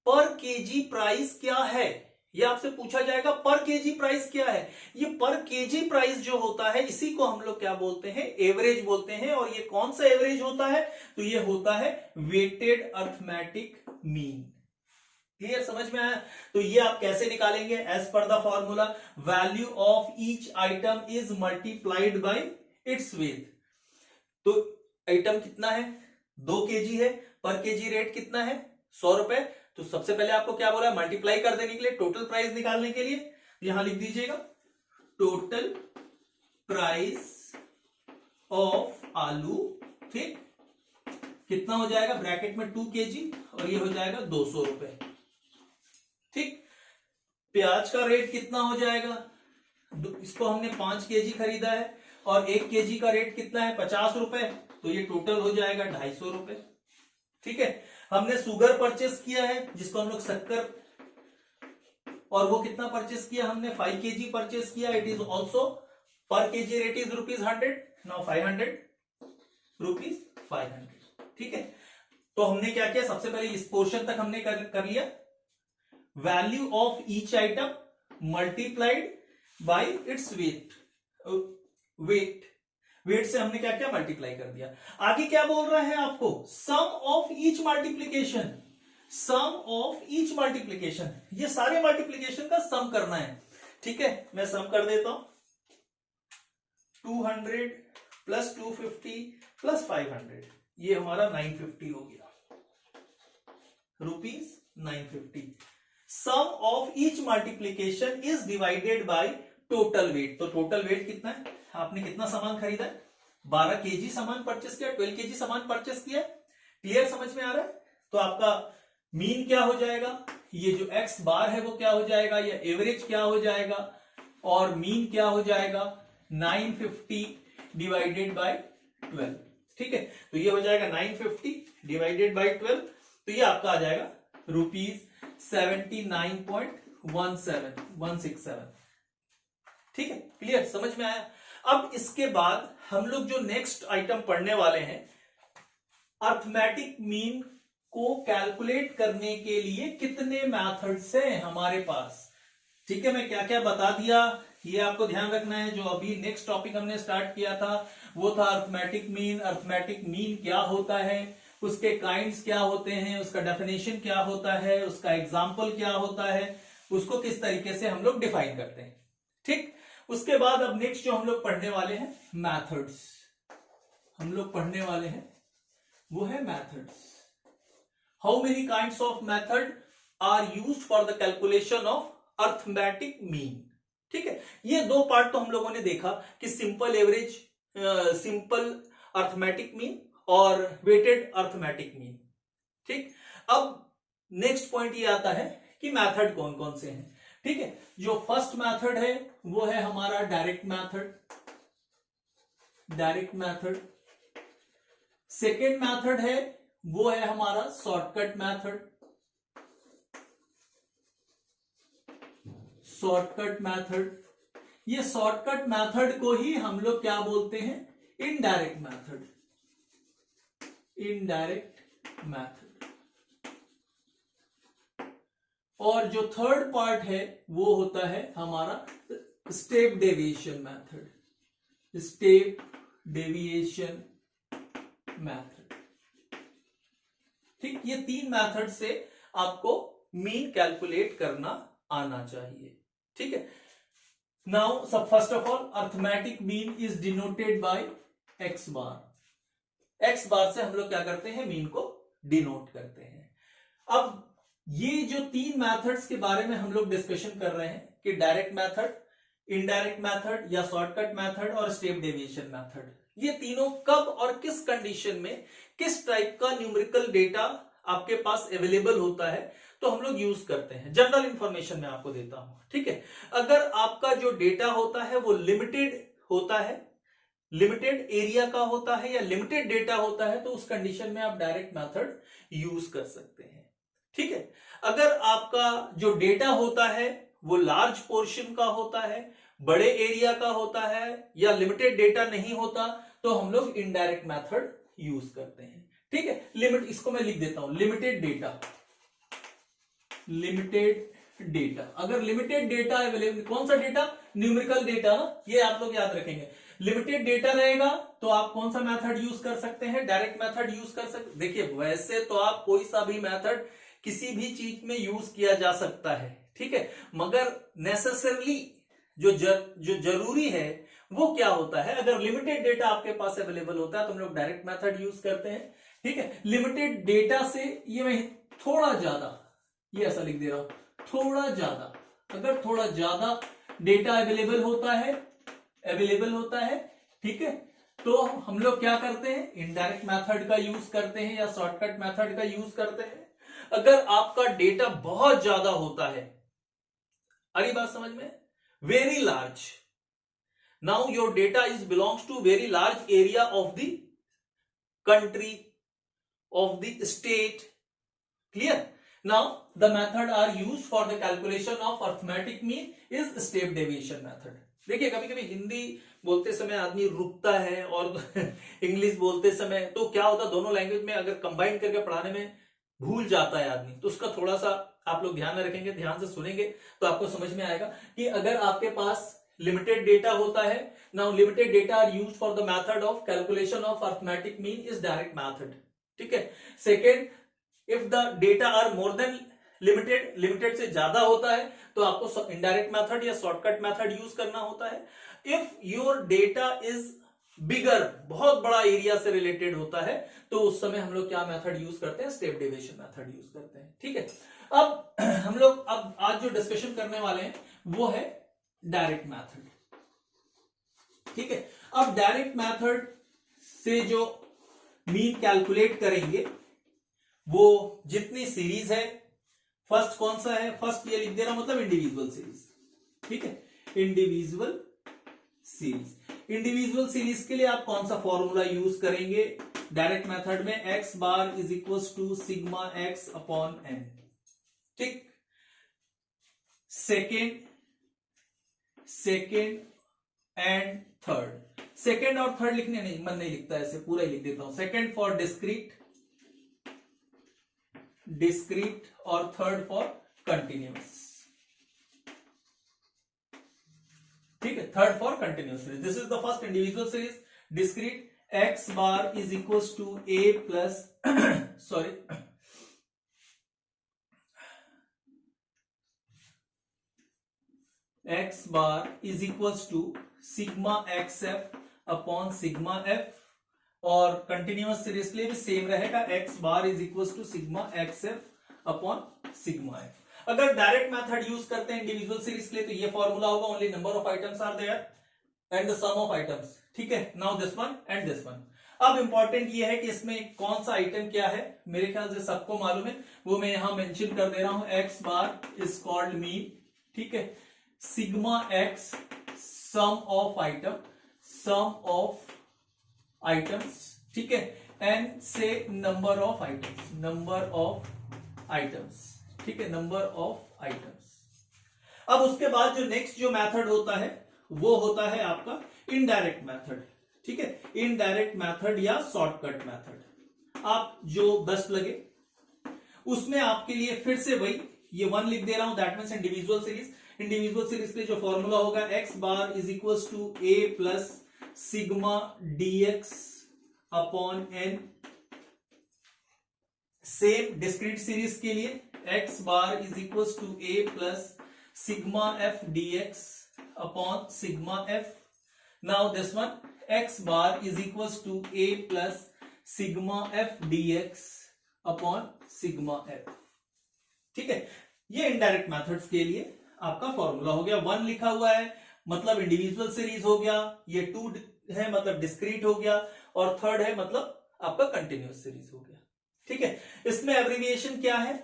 पर केजी प्राइस क्या है, ये आपसे पूछा जाएगा पर केजी प्राइस क्या है। ये पर केजी प्राइस जो होता है इसी को हम लोग क्या बोलते हैं, एवरेज बोलते हैं। और ये कौन सा एवरेज होता है, तो ये होता है वेटेड अर्थमेटिक मीन। क्लियर, समझ में आया। तो ये आप कैसे निकालेंगे, as per the formula value of each item is multiplied by its weight. तो आइटम कितना है, 2 केजी है, पर केजी रेट कितना है 100 रुपए। तो सबसे पहले आपको क्या बोला, मल्टीप्लाई कर देने के लिए, टोटल प्राइस निकालने के लिए यहां लिख दीजिएगा टोटल प्राइस ऑफ आलू, ठीक, कितना हो जाएगा, ब्रैकेट में 2 केजी और ये हो जाएगा 200 रुपए, ठीक। प्याज का रेट कितना हो जाएगा, इसको हमने 5 केजी खरीदा है और 1 केजी का रेट कितना है 50 रुपए, तो ये टोटल हो जाएगा 250 रुपए, ठीक है। हमने शुगर परचेस किया है जिसको हम लोग शक्कर, और वो कितना परचेस किया हमने 5 केजी परचेस किया, इट इज ऑल्सो पर KG rate is ₹100, now 500 rupees 500, ठीक है। तो हमने क्या किया, सबसे पहले इस पोर्शन तक हमने कर लिया, value of each item multiplied by its wait से हमने क्या किया, मल्टीप्लाई कर दिया। आगे क्या बोल रहा है आपको, sum of each multiplication, sum of each multiplication, ये सारे मल्टीप्लीकेशन का सम करना है, ठीक है। मैं सम कर देता हूं, 200 प्लस 250 प्लस 500, ये हमारा 950 हो गया, ₹950। Sum of each multiplication is divided by total weight. तो टोटल वेट कितना है, आपने कितना सामान खरीदा है, 12 केजी सामान परचेस किया, 12 केजी सामान परचेस किया, क्लियर, समझ में आ रहा है। तो आपका मीन क्या हो जाएगा, ये जो एक्स बार है वो क्या हो जाएगा, या एवरेज क्या हो जाएगा, और मीन क्या हो जाएगा 950 डिवाइडेड बाय 12, ठीक है। तो ये हो जाएगा 950 डिवाइडेड बाय 12, तो ये आपका आ जाएगा ₹79.167, ठीक है, क्लियर, समझ में आया। अब इसके बाद हम लोग जो नेक्स्ट आइटम पढ़ने वाले हैं, अर्थमेटिक मीन को कैलकुलेट करने के लिए कितने मेथड्स हैं हमारे पास, ठीक है। मैं क्या क्या बता दिया, ये आपको ध्यान रखना है। जो अभी नेक्स्ट टॉपिक हमने स्टार्ट किया था वो था अर्थमेटिक मीन। अर्थमेटिक मीन क्या होता है, उसके काइंड्स क्या होते हैं, उसका डेफिनेशन क्या होता है, उसका एग्जाम्पल क्या होता है, उसको किस तरीके से हम लोग डिफाइन करते हैं, ठीक। उसके बाद अब नेक्स्ट जो हम लोग पढ़ने वाले हैं मैथड्स, हम लोग पढ़ने वाले हैं वो है methods. How many kinds of method are used for the calculation of arithmetic mean, ठीक है। ये 2 पार्ट तो हम लोगों ने देखा कि simple average, simple arithmetic mean और वेटेड अर्थमेटिक मीन, ठीक। अब नेक्स्ट पॉइंट ये आता है कि मेथड कौन कौन से हैं, ठीक है। जो फर्स्ट मेथड है वो है हमारा direct method, direct method. Second method है वो है हमारा शॉर्टकट मेथड, शॉर्टकट मेथड। ये शॉर्टकट मेथड को ही हम लोग क्या बोलते हैं, इनडायरेक्ट मेथड, इनडायरेक्ट मेथड। और जो थर्ड पार्ट है वो होता है हमारा step deviation method, step deviation method, ठीक। ये 3 मेथड से आपको मीन कैलकुलेट करना आना चाहिए, ठीक है। नाउ सब first of all arithmetic mean is denoted by X bar. X bar से हम लोग क्या करते हैं, मीन को डिनोट करते हैं। अब ये जो 3 मेथड्स के बारे में हम लोग डिस्कशन कर रहे हैं कि डायरेक्ट मेथड, इनडायरेक्ट मेथड या शॉर्टकट मेथड और स्टेप डेविएशन मेथड, ये तीनों कब और किस कंडीशन में किस टाइप का न्यूमेरिकल डेटा आपके पास अवेलेबल होता है तो हम लोग यूज करते हैं। जनरल इंफॉर्मेशन मैं आपको देता हूं, ठीक है। अगर आपका जो डेटा होता है वो लिमिटेड होता है, लिमिटेड एरिया का होता है या लिमिटेड डेटा होता है, तो उस कंडीशन में आप डायरेक्ट मेथड यूज कर सकते हैं, ठीक है। अगर आपका जो डेटा होता है वो लार्ज पोर्शन का होता है, बड़े एरिया का होता है या लिमिटेड डेटा नहीं होता, तो हम लोग इनडायरेक्ट मेथड यूज करते हैं, ठीक है, लिमिट, इसको मैं लिख देता हूं लिमिटेड डेटा, लिमिटेड डेटा। अगर लिमिटेड डेटा अवेलेबल, कौन सा डेटा, न्यूमेरिकल डेटा ना, ये आप लोग याद रखेंगे। लिमिटेड डेटा रहेगा तो आप कौन सा मेथड यूज कर सकते हैं, डायरेक्ट मेथड यूज कर सकते। देखिए वैसे तो आप कोई सा भी मेथड किसी भी चीज में यूज किया जा सकता है, ठीक है, मगर नेसेसरली जो जरूरी है वो क्या होता है, अगर लिमिटेड डेटा आपके पास अवेलेबल होता है तो हम लोग डायरेक्ट मेथड यूज करते हैं, ठीक है। लिमिटेड डेटा से ये मैं थोड़ा ज्यादा, ये ऐसा लिख दे रहा हूं, थोड़ा ज्यादा, अगर थोड़ा ज्यादा डेटा अवेलेबल होता है, ठीक है, तो हम लोग क्या करते हैं, इनडायरेक्ट मेथड का यूज करते हैं या शॉर्टकट मेथड का यूज करते हैं। अगर आपका डेटा बहुत ज्यादा होता है, अरे बात समझ में, very large, now your data is belongs to very large area of the country, of the state, clear. Now the method are used for the calculation of arithmetic mean is step deviation method। देखिए कभी कभी हिंदी बोलते समय आदमी रुकता है और इंग्लिश बोलते समय, तो क्या होता है दोनों लैंग्वेज में अगर कंबाइन करके पढ़ाने में भूल जाता है आदमी, तो उसका थोड़ा सा आप लोग ध्यान में रखेंगे, ध्यान से सुनेंगे तो आपको समझ में आएगा कि अगर आपके पास लिमिटेड डेटा होता है, now limited data are used for the method of calculation of arithmetic mean is direct method, ठीक है। Second, if the data are more than limited, limited से ज्यादा होता है तो आपको इनडायरेक्ट मेथड या शॉर्टकट मेथड यूज करना होता है। If your data is bigger, बहुत बड़ा एरिया से रिलेटेड होता है, तो उस समय हम लोग क्या मेथड यूज करते हैं, स्टेप डेविएशन मेथड यूज करते हैं, ठीक है। अब हम लोग अब आज जो डिस्कशन करने वाले हैं वो है डायरेक्ट मेथड, ठीक है। अब डायरेक्ट मेथड से जो मीन कैलकुलेट करेंगे वो जितनी सीरीज है, फर्स्ट कौन सा है, फर्स्ट ये लिख दे रहा मतलब इंडिविजुअल सीरीज, ठीक है, इंडिविजुअल सीरीज। इंडिविजुअल सीरीज के लिए आप कौन सा फॉर्मूला यूज करेंगे डायरेक्ट मेथड में, x bar is equal to sigma x upon n, ठीक। सेकेंड एंड थर्ड, सेकेंड और थर्ड लिखने नहीं मन नहीं लिखता, ऐसे पूरा ही लिख देता हूं। सेकेंड फॉर डिस्क्रीट और थर्ड फॉर कंटिन्यूअस, ठीक है, third for continuous series. This is the first individual series, discrete, x bar is equal to a plus sorry x bar is equal to sigma x f upon sigma f, और कंटिन्यूअस सीरीज के लिए भी सेम रहेगा, x bar is equal to sigma x f upon sigma f. अगर डायरेक्ट मेथड यूज करते हैं इंडिविजुअल सीरीज के लिए तो ये फॉर्मूला होगा, only number of items are there and the sum of items, ठीक है। Now this one and this one. अब इंपॉर्टेंट ये है कि इसमें कौन सा आइटम क्या है, मेरे ख्याल से सबको मालूम है, वो मैं यहां मेंशन कर दे रहा हूं, x bar is called mean, ठीक है, sigma x sum of items, ठीक है, एन से नंबर ऑफ आइटम्स, ठीक है, नंबर ऑफ आइटम्स। अब उसके बाद जो नेक्स्ट जो मेथड होता है वो होता है आपका इनडायरेक्ट मेथड, ठीक है, इनडायरेक्ट मेथड या शॉर्टकट मेथड, आप जो बेस्ट लगे उसमें आपके लिए फिर से वही ये वन लिख दे रहा हूं, that means individual series. Individual series के लिए जो फॉर्मूला होगा, x bar is equal to a plus sigma dx upon n. Same discrete series के लिए, x bar is equal to a plus sigma f dx upon sigma f. Now this one, x bar is equal to a plus sigma f dx upon sigma f, ठीक है। ये इनडायरेक्ट मेथड्स के लिए आपका फॉर्मूला हो गया। वन लिखा हुआ है मतलब इंडिविजुअल सीरीज हो गया, ये टू है मतलब डिस्क्रीट हो गया, और थर्ड है मतलब आपका कंटिन्यूअस सीरीज हो गया, ठीक है। इसमें एब्रिविएशन क्या है,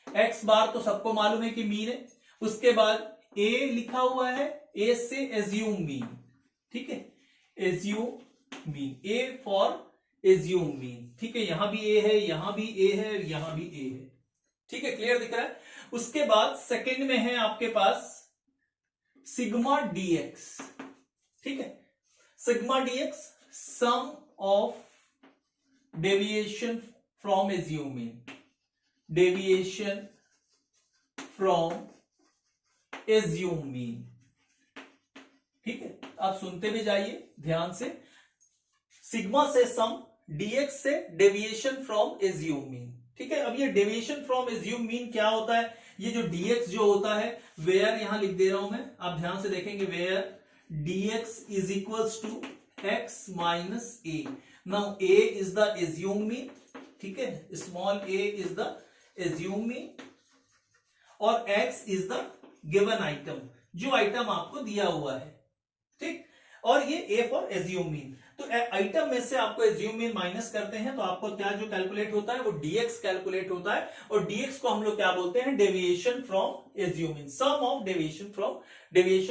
एक्स बार तो सबको मालूम है कि मीन है, उसके बाद ए लिखा हुआ है, ए से एज्यूम मीन, ठीक है, assume mean, A for assume mean, ठीक है, यहां भी ए है, यहां भी ए है, यहां भी ए है, ठीक है, क्लियर दिख रहा है। उसके बाद सेकंड में है आपके पास सिग्मा डीएक्स, ठीक है, sigma dx sum of deviation from assume mean, deviation from assume mean. ठीक है, आप सुनते भी जाइए ध्यान से। सिग्मा से सम, डीएक्स से डेविएशन फ्रॉम एज्यूम मीन। ठीक है, अब ये डेविएशन फ्रॉम एज्यूम मीन क्या होता है? ये जो dx जो होता है, वेयर यहां लिख दे रहा हूं मैं, आप ध्यान से देखेंगे, where dx is equals to x minus a. Now a is the assume mean, ठीक है, small a is the assume mean, और x is the given item, जो आइटम आपको दिया हुआ है। ठीक, और ये a फॉर एज्यूम मीन। तो आइटम में से आपको एज्यूम मीन माइनस करते हैं तो आपको क्या जो कैलकुलेट होता है वो dx कैलकुलेट होता है, और dx को हम लोग क्या बोलते हैं? Deviation from assume mean, sum of deviation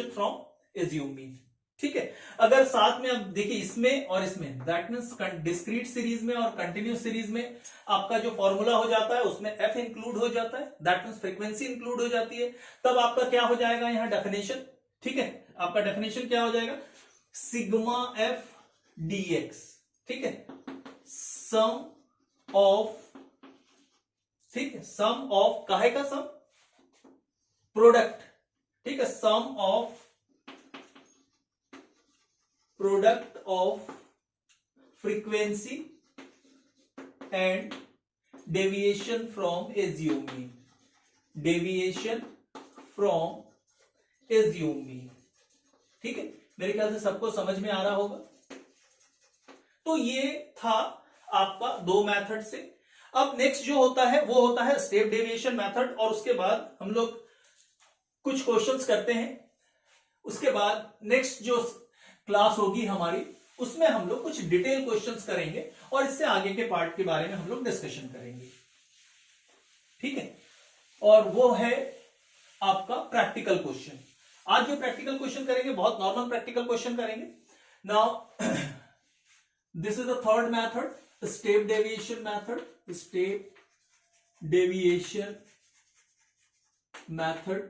from assume mean. ठीक है, अगर साथ में अब देखिए इसमें और इसमें, दैट मींस डिस्क्रीट सीरीज में और कंटिन्यूस सीरीज में आपका जो फॉर्मूला हो जाता है उसमें f इंक्लूड हो जाता है, दैट मींस फ्रीक्वेंसी इंक्लूड हो जाती है। तब आपका क्या हो जाएगा यहां डेफिनेशन? ठीक है, आपका डेफिनेशन क्या हो जाएगा? सिग्मा f dx, ठीक है, सम ऑफ, ठीक है, सम ऑफ काहे का सम? प्रोडक्ट, ठीक है, sum of product of frequency and deviation from assume mean, deviation from assume mean. ठीक है, मेरे ख्याल से सबको समझ में आ रहा होगा। तो ये था आपका दो मेथड से। अब नेक्स्ट जो होता है वो होता है स्टेप डेविएशन मेथड, और उसके बाद हम लोग कुछ क्वेश्चंस करते हैं। उसके बाद नेक्स्ट जो क्लास होगी हमारी उसमें हम लोग कुछ डिटेल क्वेश्चंस करेंगे और इससे आगे के पार्ट के बारे में हम लोग डिस्कशन करेंगे। ठीक है, और वो है आपका प्रैक्टिकल क्वेश्चन। आज जो प्रैक्टिकल क्वेश्चन करेंगे बहुत नॉर्मल प्रैक्टिकल क्वेश्चन करेंगे। Now this is the third method, step deviation method, step deviation method,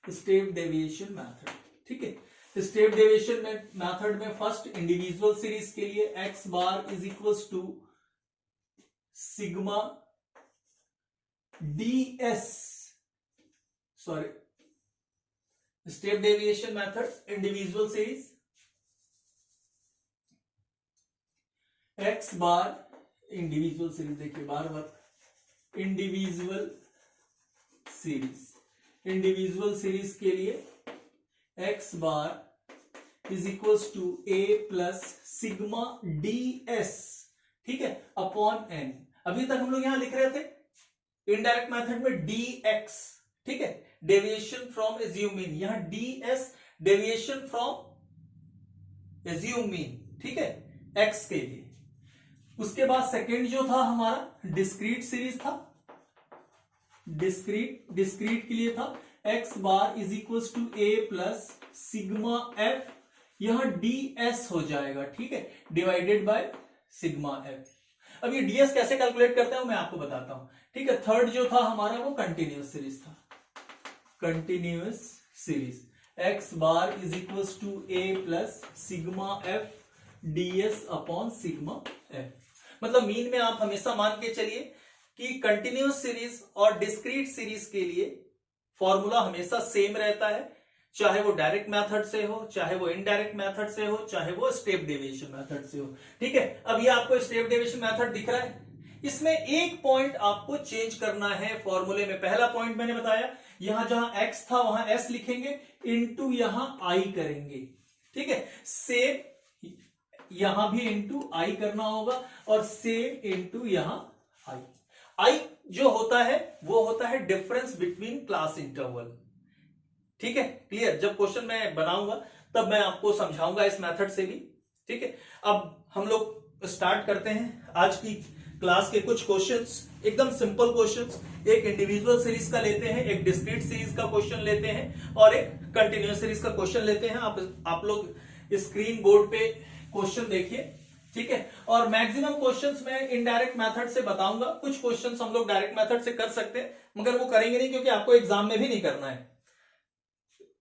step deviation method। ठीक है, स्टेप डेविएशन मेथड में फर्स्ट इंडिविजुअल सीरीज के लिए x bar is equals to sigma ds, sorry, step deviation method individual series x bar, individual series देखिए बार बार, इंडिविजुअल सीरीज के लिए x bar is equals to a plus sigma ds, ठीक है, अपॉन n। अभी तक हम लोग यहां लिख रहे थे इनडायरेक्ट मेथड में dx, ठीक है, डेविएशन फ्रॉम एज्यूम मीन, यहां ds deviation from assume mean, ठीक है, x के लिए। उसके बाद सेकेंड जो था हमारा डिस्क्रीट सीरीज था, डिस्क्रीट के लिए था x bar is equals to a plus sigma f, यहां ds हो जाएगा, ठीक है, डिवाइडेड बाय सिग्मा f। अब ये ds कैसे कैलकुलेट करते हैं मैं आपको बताता हूं। ठीक है, थर्ड जो था हमारा वो कंटिन्यूअस सीरीज था, continuous series x bar is equals to a plus sigma f ds upon sigma f। मतलब मीन में आप हमेशा मान के चलिए कि कंटिन्यूअस सीरीज और डिस्क्रीट सीरीज के लिए फॉर्मूला हमेशा सेम रहता है, चाहे वो डायरेक्ट मेथड से हो, चाहे वो इनडायरेक्ट मेथड से हो, चाहे वो स्टेप डेविएशन मेथड से हो। ठीक है, अब ये आपको स्टेप डेविएशन मेथड दिख रहा है, इसमें एक पॉइंट आपको चेंज करना है फॉर्मूले में। पहला पॉइंट मैंने बताया, यहां जहां x था वहां s लिखेंगे, इनटू यहां i करेंगे। ठीक है, सेम यहां भी इंटू आई करना होगा और सेम इंटू यहां आई जो होता है वो होता है डिफरेंस बिटवीन क्लास इंटरवल। ठीक है, क्लियर? जब क्वेश्चन मैं बनाऊंगा तब मैं आपको समझाऊंगा इस मेथड से भी। ठीक है, अब हम लोग स्टार्ट करते हैं आज की क्लास के कुछ क्वेश्चंस, एकदम सिंपल क्वेश्चंस। एक इंडिविजुअल सीरीज का लेते हैं, एक डिस्क्रीट सीरीज का क्वेश्चन लेते हैं और एक कंटिन्यूअस सीरीज का क्वेश्चन लेते हैं। आप लोग स्क्रीन बोर्ड पे क्वेश्चन देखिए। ठीक है, और मैक्सिमम क्वेश्चंस मैं इनडायरेक्ट मेथड से बताऊंगा, कुछ क्वेश्चंस हम लोग डायरेक्ट मेथड से कर सकते हैं मगर वो करेंगे नहीं क्योंकि आपको एग्जाम में भी नहीं करना है।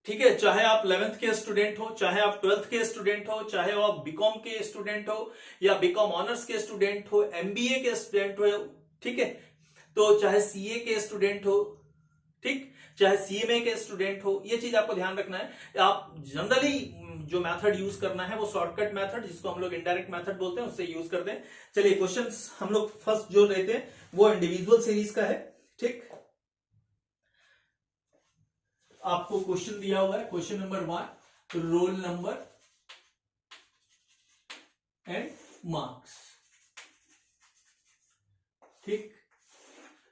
ठीक है, चाहे आप 11th के स्टूडेंट हो, चाहे आप 12th के स्टूडेंट हो, चाहे आप बीकॉम के स्टूडेंट हो या बीकॉम ऑनर्स के स्टूडेंट हो, एमबीए के स्टूडेंट हो, ठीक है, तो चाहे सीए के स्टूडेंट हो, ठीक, चाहे सीएमए के स्टूडेंट हो, ये चीज आपको ध्यान रखना है। आप जनरली जो मेथड यूज करना है वो शॉर्टकट मेथड, जिसको हम लोग इनडायरेक्ट मेथड बोलते हैं, उससे यूज करते हैं। चलिए क्वेश्चंस हम लोग फर्स्ट जो लेते हैं वो इंडिविजुअल सीरीज का है। ठीक, आपको क्वेश्चन दिया हुआ है, question number 1, roll number and marks. ठीक,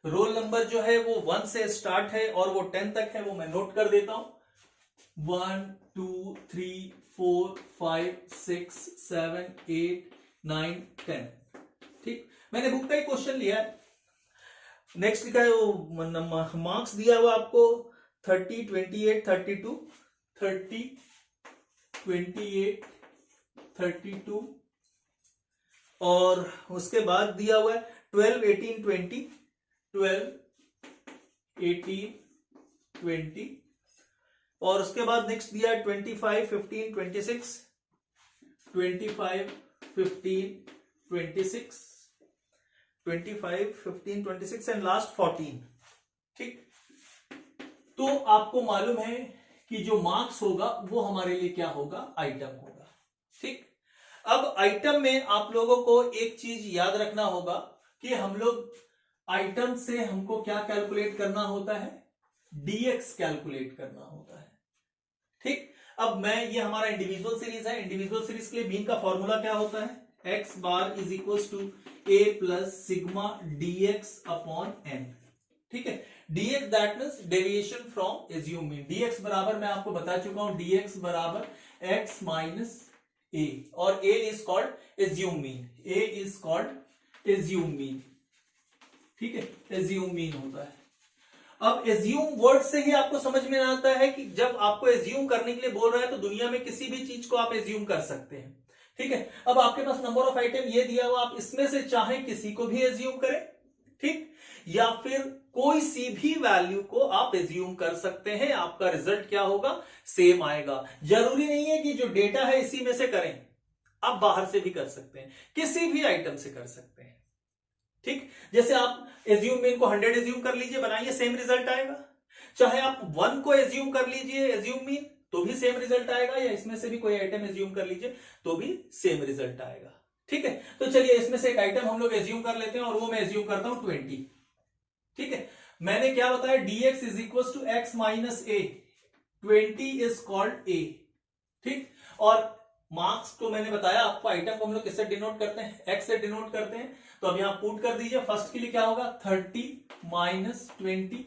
रोल नंबर जो है वो 1 से स्टार्ट है और वो 10 तक है, वो मैं नोट कर देता हूं। 1 2 3 4 5 6 7 8 9 10। ठीक, मैंने बुक का ही क्वेश्चन लिया है। नेक्स्ट का वो मार्क्स दिया हुआ आपको 30 28 32 30 28 32 और उसके बाद दिया हुआ है 12 18 20 12 18 20 और उसके बाद नेक्स्ट दिया है 25 15 26 25 15 26 25 15 26 एंड लास्ट 14। ठीक, तो आपको मालूम है कि जो मार्क्स होगा वो हमारे लिए क्या होगा, आइटम होगा। ठीक, अब आइटम में आप लोगों को एक चीज याद रखना होगा कि हम लोग आइटम से हमको क्या कैलकुलेट करना होता है, डीएक्स कैलकुलेट करना होता है। ठीक, अब मैं ये हमारा इंडिविजुअल सीरीज है, इंडिविजुअल सीरीज के लिए मीन का फॉर्मूला क्या होता है, x bar is equal to a plus sigma dx upon n. ठीक है, dx that means deviation from assume mean. dx बराबर मैं आपको बता चुका हूं, dx बराबर x माइनस ए और a is called assume mean, a is called assume mean. ठीक है, एज्यूम मीन होता है। अब एज्यूम वर्ड से ही आपको समझ में आता है कि जब आपको एज्यूम करने के लिए बोल रहा है तो दुनिया में किसी भी चीज को आप एज्यूम कर सकते हैं। ठीक है, अब आपके पास नंबर ऑफ आइटम ये दिया हुआ, आप इसमें से चाहे किसी को भी एज्यूम करें, ठीक, या फिर कोई सी भी वैल्यू को आप एज्यूम कर सकते हैं, आपका रिजल्ट क्या होगा, सेम आएगा। जरूरी नहीं है कि जो डेटा है इसी में से करें, आप बाहर से भी कर सकते हैं, किसी भी आइटम से कर सकते हैं। ठीक, जैसे आप एज्यूम मीन को 100 एज्यूम कर लीजिए, बनाइए, सेम रिजल्ट आएगा। चाहे आप 1 को एज्यूम कर लीजिए एज्यूम मीन, तो भी सेम रिजल्ट आएगा, या इसमें से भी कोई आइटम एज्यूम कर लीजिए तो भी सेम रिजल्ट आएगा। ठीक है, तो चलिए इसमें से एक आइटम हम लोग एज्यूम कर लेते हैं और वो मैं एज्यूम करता हूं 20। ठीक है, मैंने क्या बताया, dx is equal to x minus a, 20 is called a. ठीक, और मार्क्स को मैंने बताया आपको, आइटम को हम लोग किससे डिनोट करते हैं, एक्स से डिनोट करते हैं। तो अब यहां पुट कर दीजिए, फर्स्ट के लिए क्या होगा 30 माइनस 20।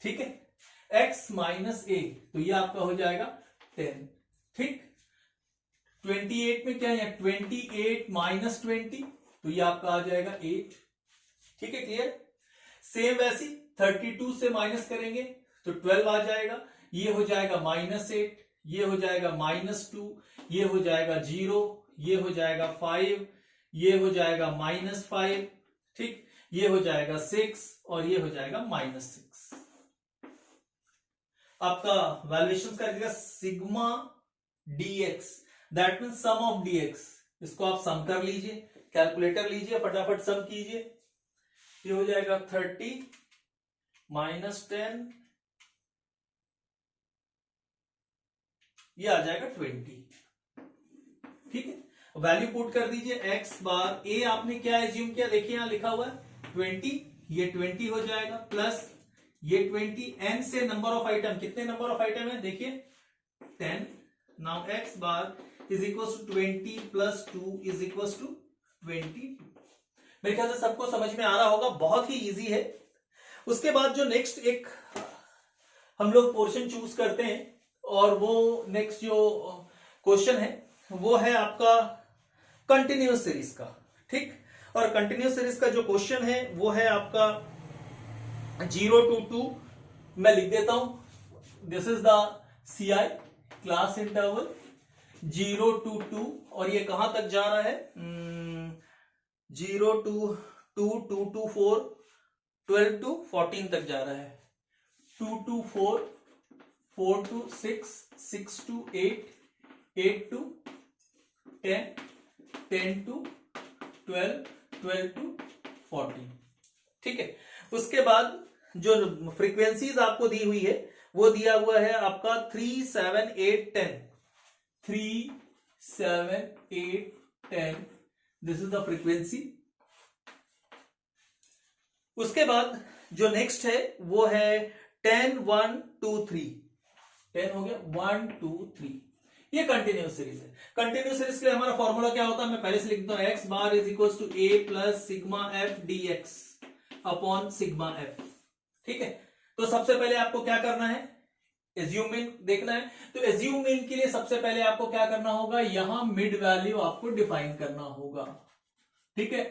ठीक है, एक्स माइनस ए, तो ये आपका हो जाएगा 10। ठीक, 28 में क्या है, 28 माइनस 20, तो ये आपका आ जाएगा 8। ठीक है, क्लियर। सेम वैसी 32 से माइनस करेंगे तो 12 आ जाएगा, ये हो जाएगा -8, ये हो जाएगा -2, ये हो जाएगा 0, ये हो जाएगा 5, ये हो जाएगा -5। ठीक, ये हो जाएगा 6 और ये हो जाएगा -6। आपका वैल्यूएशन कर देगा sigma dx, that mean sum of dx। इसको आप सम कर लीजिए, कैलकुलेटर लीजिए, फटाफट सम कीजिए। ये हो जाएगा 30 माइनस 10, ये आ जाएगा 20। ठीक है, वैल्यू पुट कर दीजिए, x बार a आपने क्या एज्यूम किया, देखिए यहां लिखा हुआ है 20, ये 20 हो जाएगा, प्लस ये 20, n से नंबर ऑफ आइटम, कितने नंबर ऑफ आइटम है देखिए 10। Now x bar is equal to 20 plus 2 is equal to 22। मेरे ख्याल से सबको समझ में आ रहा होगा, बहुत ही इजी है। उसके बाद जो नेक्स्ट एक हम लोग पोर्शन चूज करते हैं, और वो नेक्स्ट जो क्वेश्चन है वो है आपका कंटिन्यूअस सीरीज का। ठीक, और कंटिन्यूअस सीरीज का जो क्वेश्चन है वो है आपका 0 to 2, मैं लिख देता हूं, this is the CI class interval 0 to 2, और ये कहां तक जा रहा है, 0 to 2, 2 to 4, 12 to 14 तक जा रहा है, 2 to 4, 4 to 6, 6 to 8, 8 to 10, 10 to 12, 12 to 14। ठीक है, उसके बाद जो फ्रीक्वेंसीज आपको दी हुई है वो दिया हुआ है आपका 3, 7, 8, 10, 3, 7, 8, 10, दिस इज द फ्रीक्वेंसी। उसके बाद जो नेक्स्ट है वो है 10, 1, 2, 3, 10 हो गया, 1, 2, 3, ये कंटिन्यूस सीरीज है। कंटिन्यूस सीरीज के लिए हमारा फॉर्मूला क्या होता है, मैं पहले से लिख देता हूं, x bar is equal to a plus sigma f d x upon sigma f. ठीक है, तो सबसे पहले आपको क्या करना है, एज्यूम मीन देखना है। तो एज्यूम मीन के लिए सबसे पहले आपको क्या करना होगा, यहां मिड वैल्यू आपको डिफाइन करना होगा। ठीक है,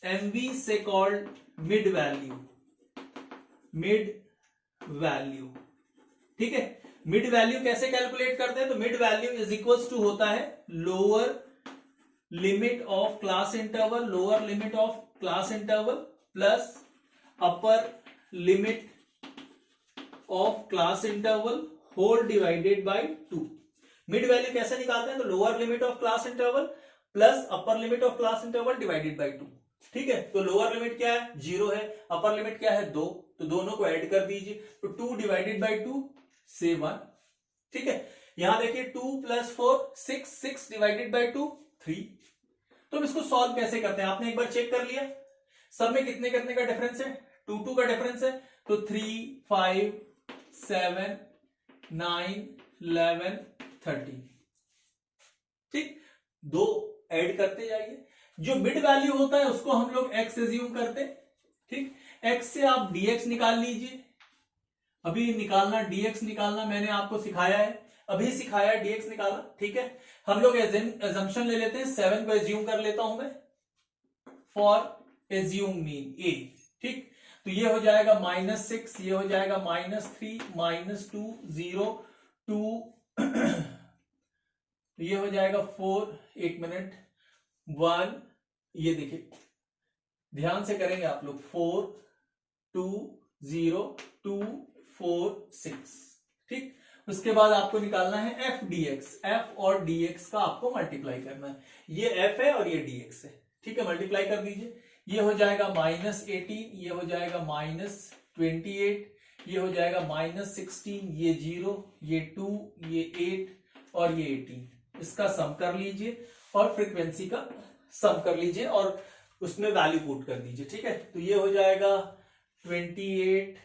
एमवी से called mid value, mid value. ठीक है, मिड वैल्यू कैसे कैलकुलेट करते हैं, तो mid value is equals to होता है lower limit of class interval, lower limit of class interval plus upper limit of class interval whole divided by 2। Mid value कैसे निकालते हैं, तो lower limit of class interval plus upper limit of class interval divided by 2। ठीक है, तो लोअर लिमिट क्या है, 0 है, अपर लिमिट क्या है, 2, तो दोनों को ऐड कर दीजिए, तो 2 डिवाइडेड बाय 2 से 1। ठीक है, यहां देखिए 2 प्लस 4 6, 6 डिवाइडेड बाय 2 3। तो हम इसको सॉल्व कैसे करते हैं, आपने एक बार चेक कर लिया, सब में कितने कितने का डिफरेंस है, 2 2 का डिफरेंस है, तो 3, 5, 7, 9, 11, 13। ठीक, दो ऐड करते जाइए, जो मिड वैल्यू होता है उसको हम लोग x एज्यूम करते हैं। ठीक, x से आप dx निकाल लीजिए, अभी निकालना dx निकालना मैंने आपको सिखाया है, अभी सिखाया है dx निकालना। ठीक है, हम लोग एजम्पशन ले लेते हैं, 7 को एज्यूम कर लेता हूं मैं फॉर एज्यूम मीन a। ठीक, तो ये हो जाएगा -6, ये हो जाएगा -3, -2, 0, 2 ये हो जाएगा 4, 1 मिनट, 1, ये देखिए ध्यान से करेंगे आप लोग, 4, 2, 0, 2, 4, 6। ठीक, उसके बाद आपको निकालना है एफ dx, एफ और dx का आपको मल्टीप्लाई करना है, ये f है और ये dx है। ठीक है, मल्टीप्लाई कर दीजिए, ये हो जाएगा -18, ये हो जाएगा -28, ये हो जाएगा -16, ये 0, ये 2, ये 8 और ये 18। इसका सम कर लीजिए और फ्रीक्वेंसी का सम कर लीजिए और उसमें वैल्यू पुट कर दीजिए। ठीक है, तो ये हो जाएगा 28,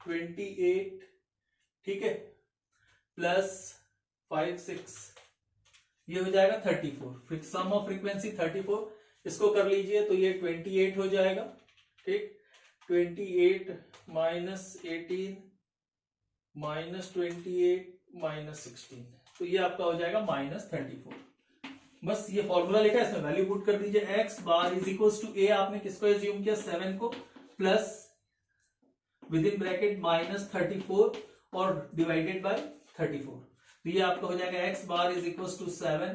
28, ठीक है, प्लस 5, 6, ये हो जाएगा 34, सम ऑफ फ्रीक्वेंसी 34, इसको कर लीजिए तो ये 28 हो जाएगा। ठीक, 28 -18 -28 -16, तो ये आपका हो जाएगा -34। बस ये फॉर्मूला लिखा है, इसमें वैल्यू पुट कर दीजिए, X bar is equal to A, आपने किसको एज्यूम किया, 7 को, प्लस विद इन ब्रैकेट -34 और डिवाइडेड बाय 34। तो ये आपका हो जाएगा x bar is equal to 7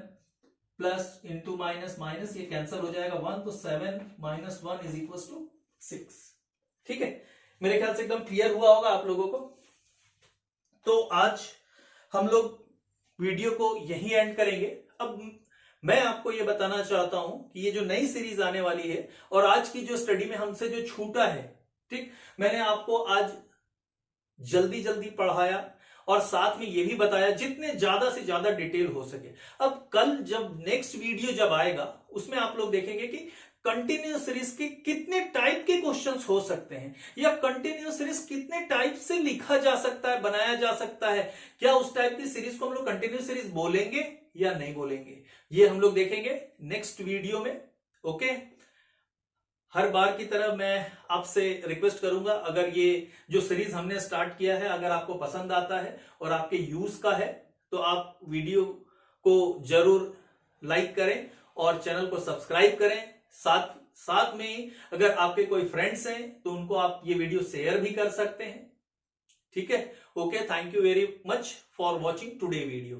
plus into minus minus, ये कैंसिल हो जाएगा 1, तो 7 - 1 इज इक्वल टू 6। ठीक है, मेरे ख्याल से एकदम क्लियर हुआ होगा आप लोगों को। तो आज हम लोग वीडियो को यही एंड करेंगे। अब मैं आपको ये बताना चाहता हूं कि ये जो नई सीरीज आने वाली है और आज की जो स्टडी में हमसे जो छूटा है, ठीक, मैंने आपको आज जल्दी जल्दी पढ़ाया और साथ में ये भी बताया जितने ज्यादा से ज्यादा डिटेल हो सके। अब कल जब नेक्स्ट वीडियो जब आएगा उसमें आप लोग देखेंगे कि कंटिन्यूअस सीरीज के कितने टाइप के क्वेश्चंस हो सकते हैं, या कंटिन्यूअस सीरीज कितने टाइप से लिखा जा सकता है, बनाया जा सकता है, क्या उस टाइप की सीरीज को हम लोग कंटिन्यूअस सीरीज बोलेंगे या नहीं बोलेंगे, ये हम लोग देखेंगे नेक्स्ट वीडियो में। ओके, हर बार की तरह मैं आपसे रिक्वेस्ट करूंगा, अगर ये जो सीरीज हमने स्टार्ट किया है अगर आपको पसंद आता है और आपके यूज का है तो आप वीडियो को जरूर लाइक करें और चैनल को सब्सक्राइब करें। साथ में अगर आपके कोई फ्रेंड्स हैं तो उनको आप ये वीडियो शेयर भी कर सकते हैं। ठीक है, okay, thank you very much for watching today video.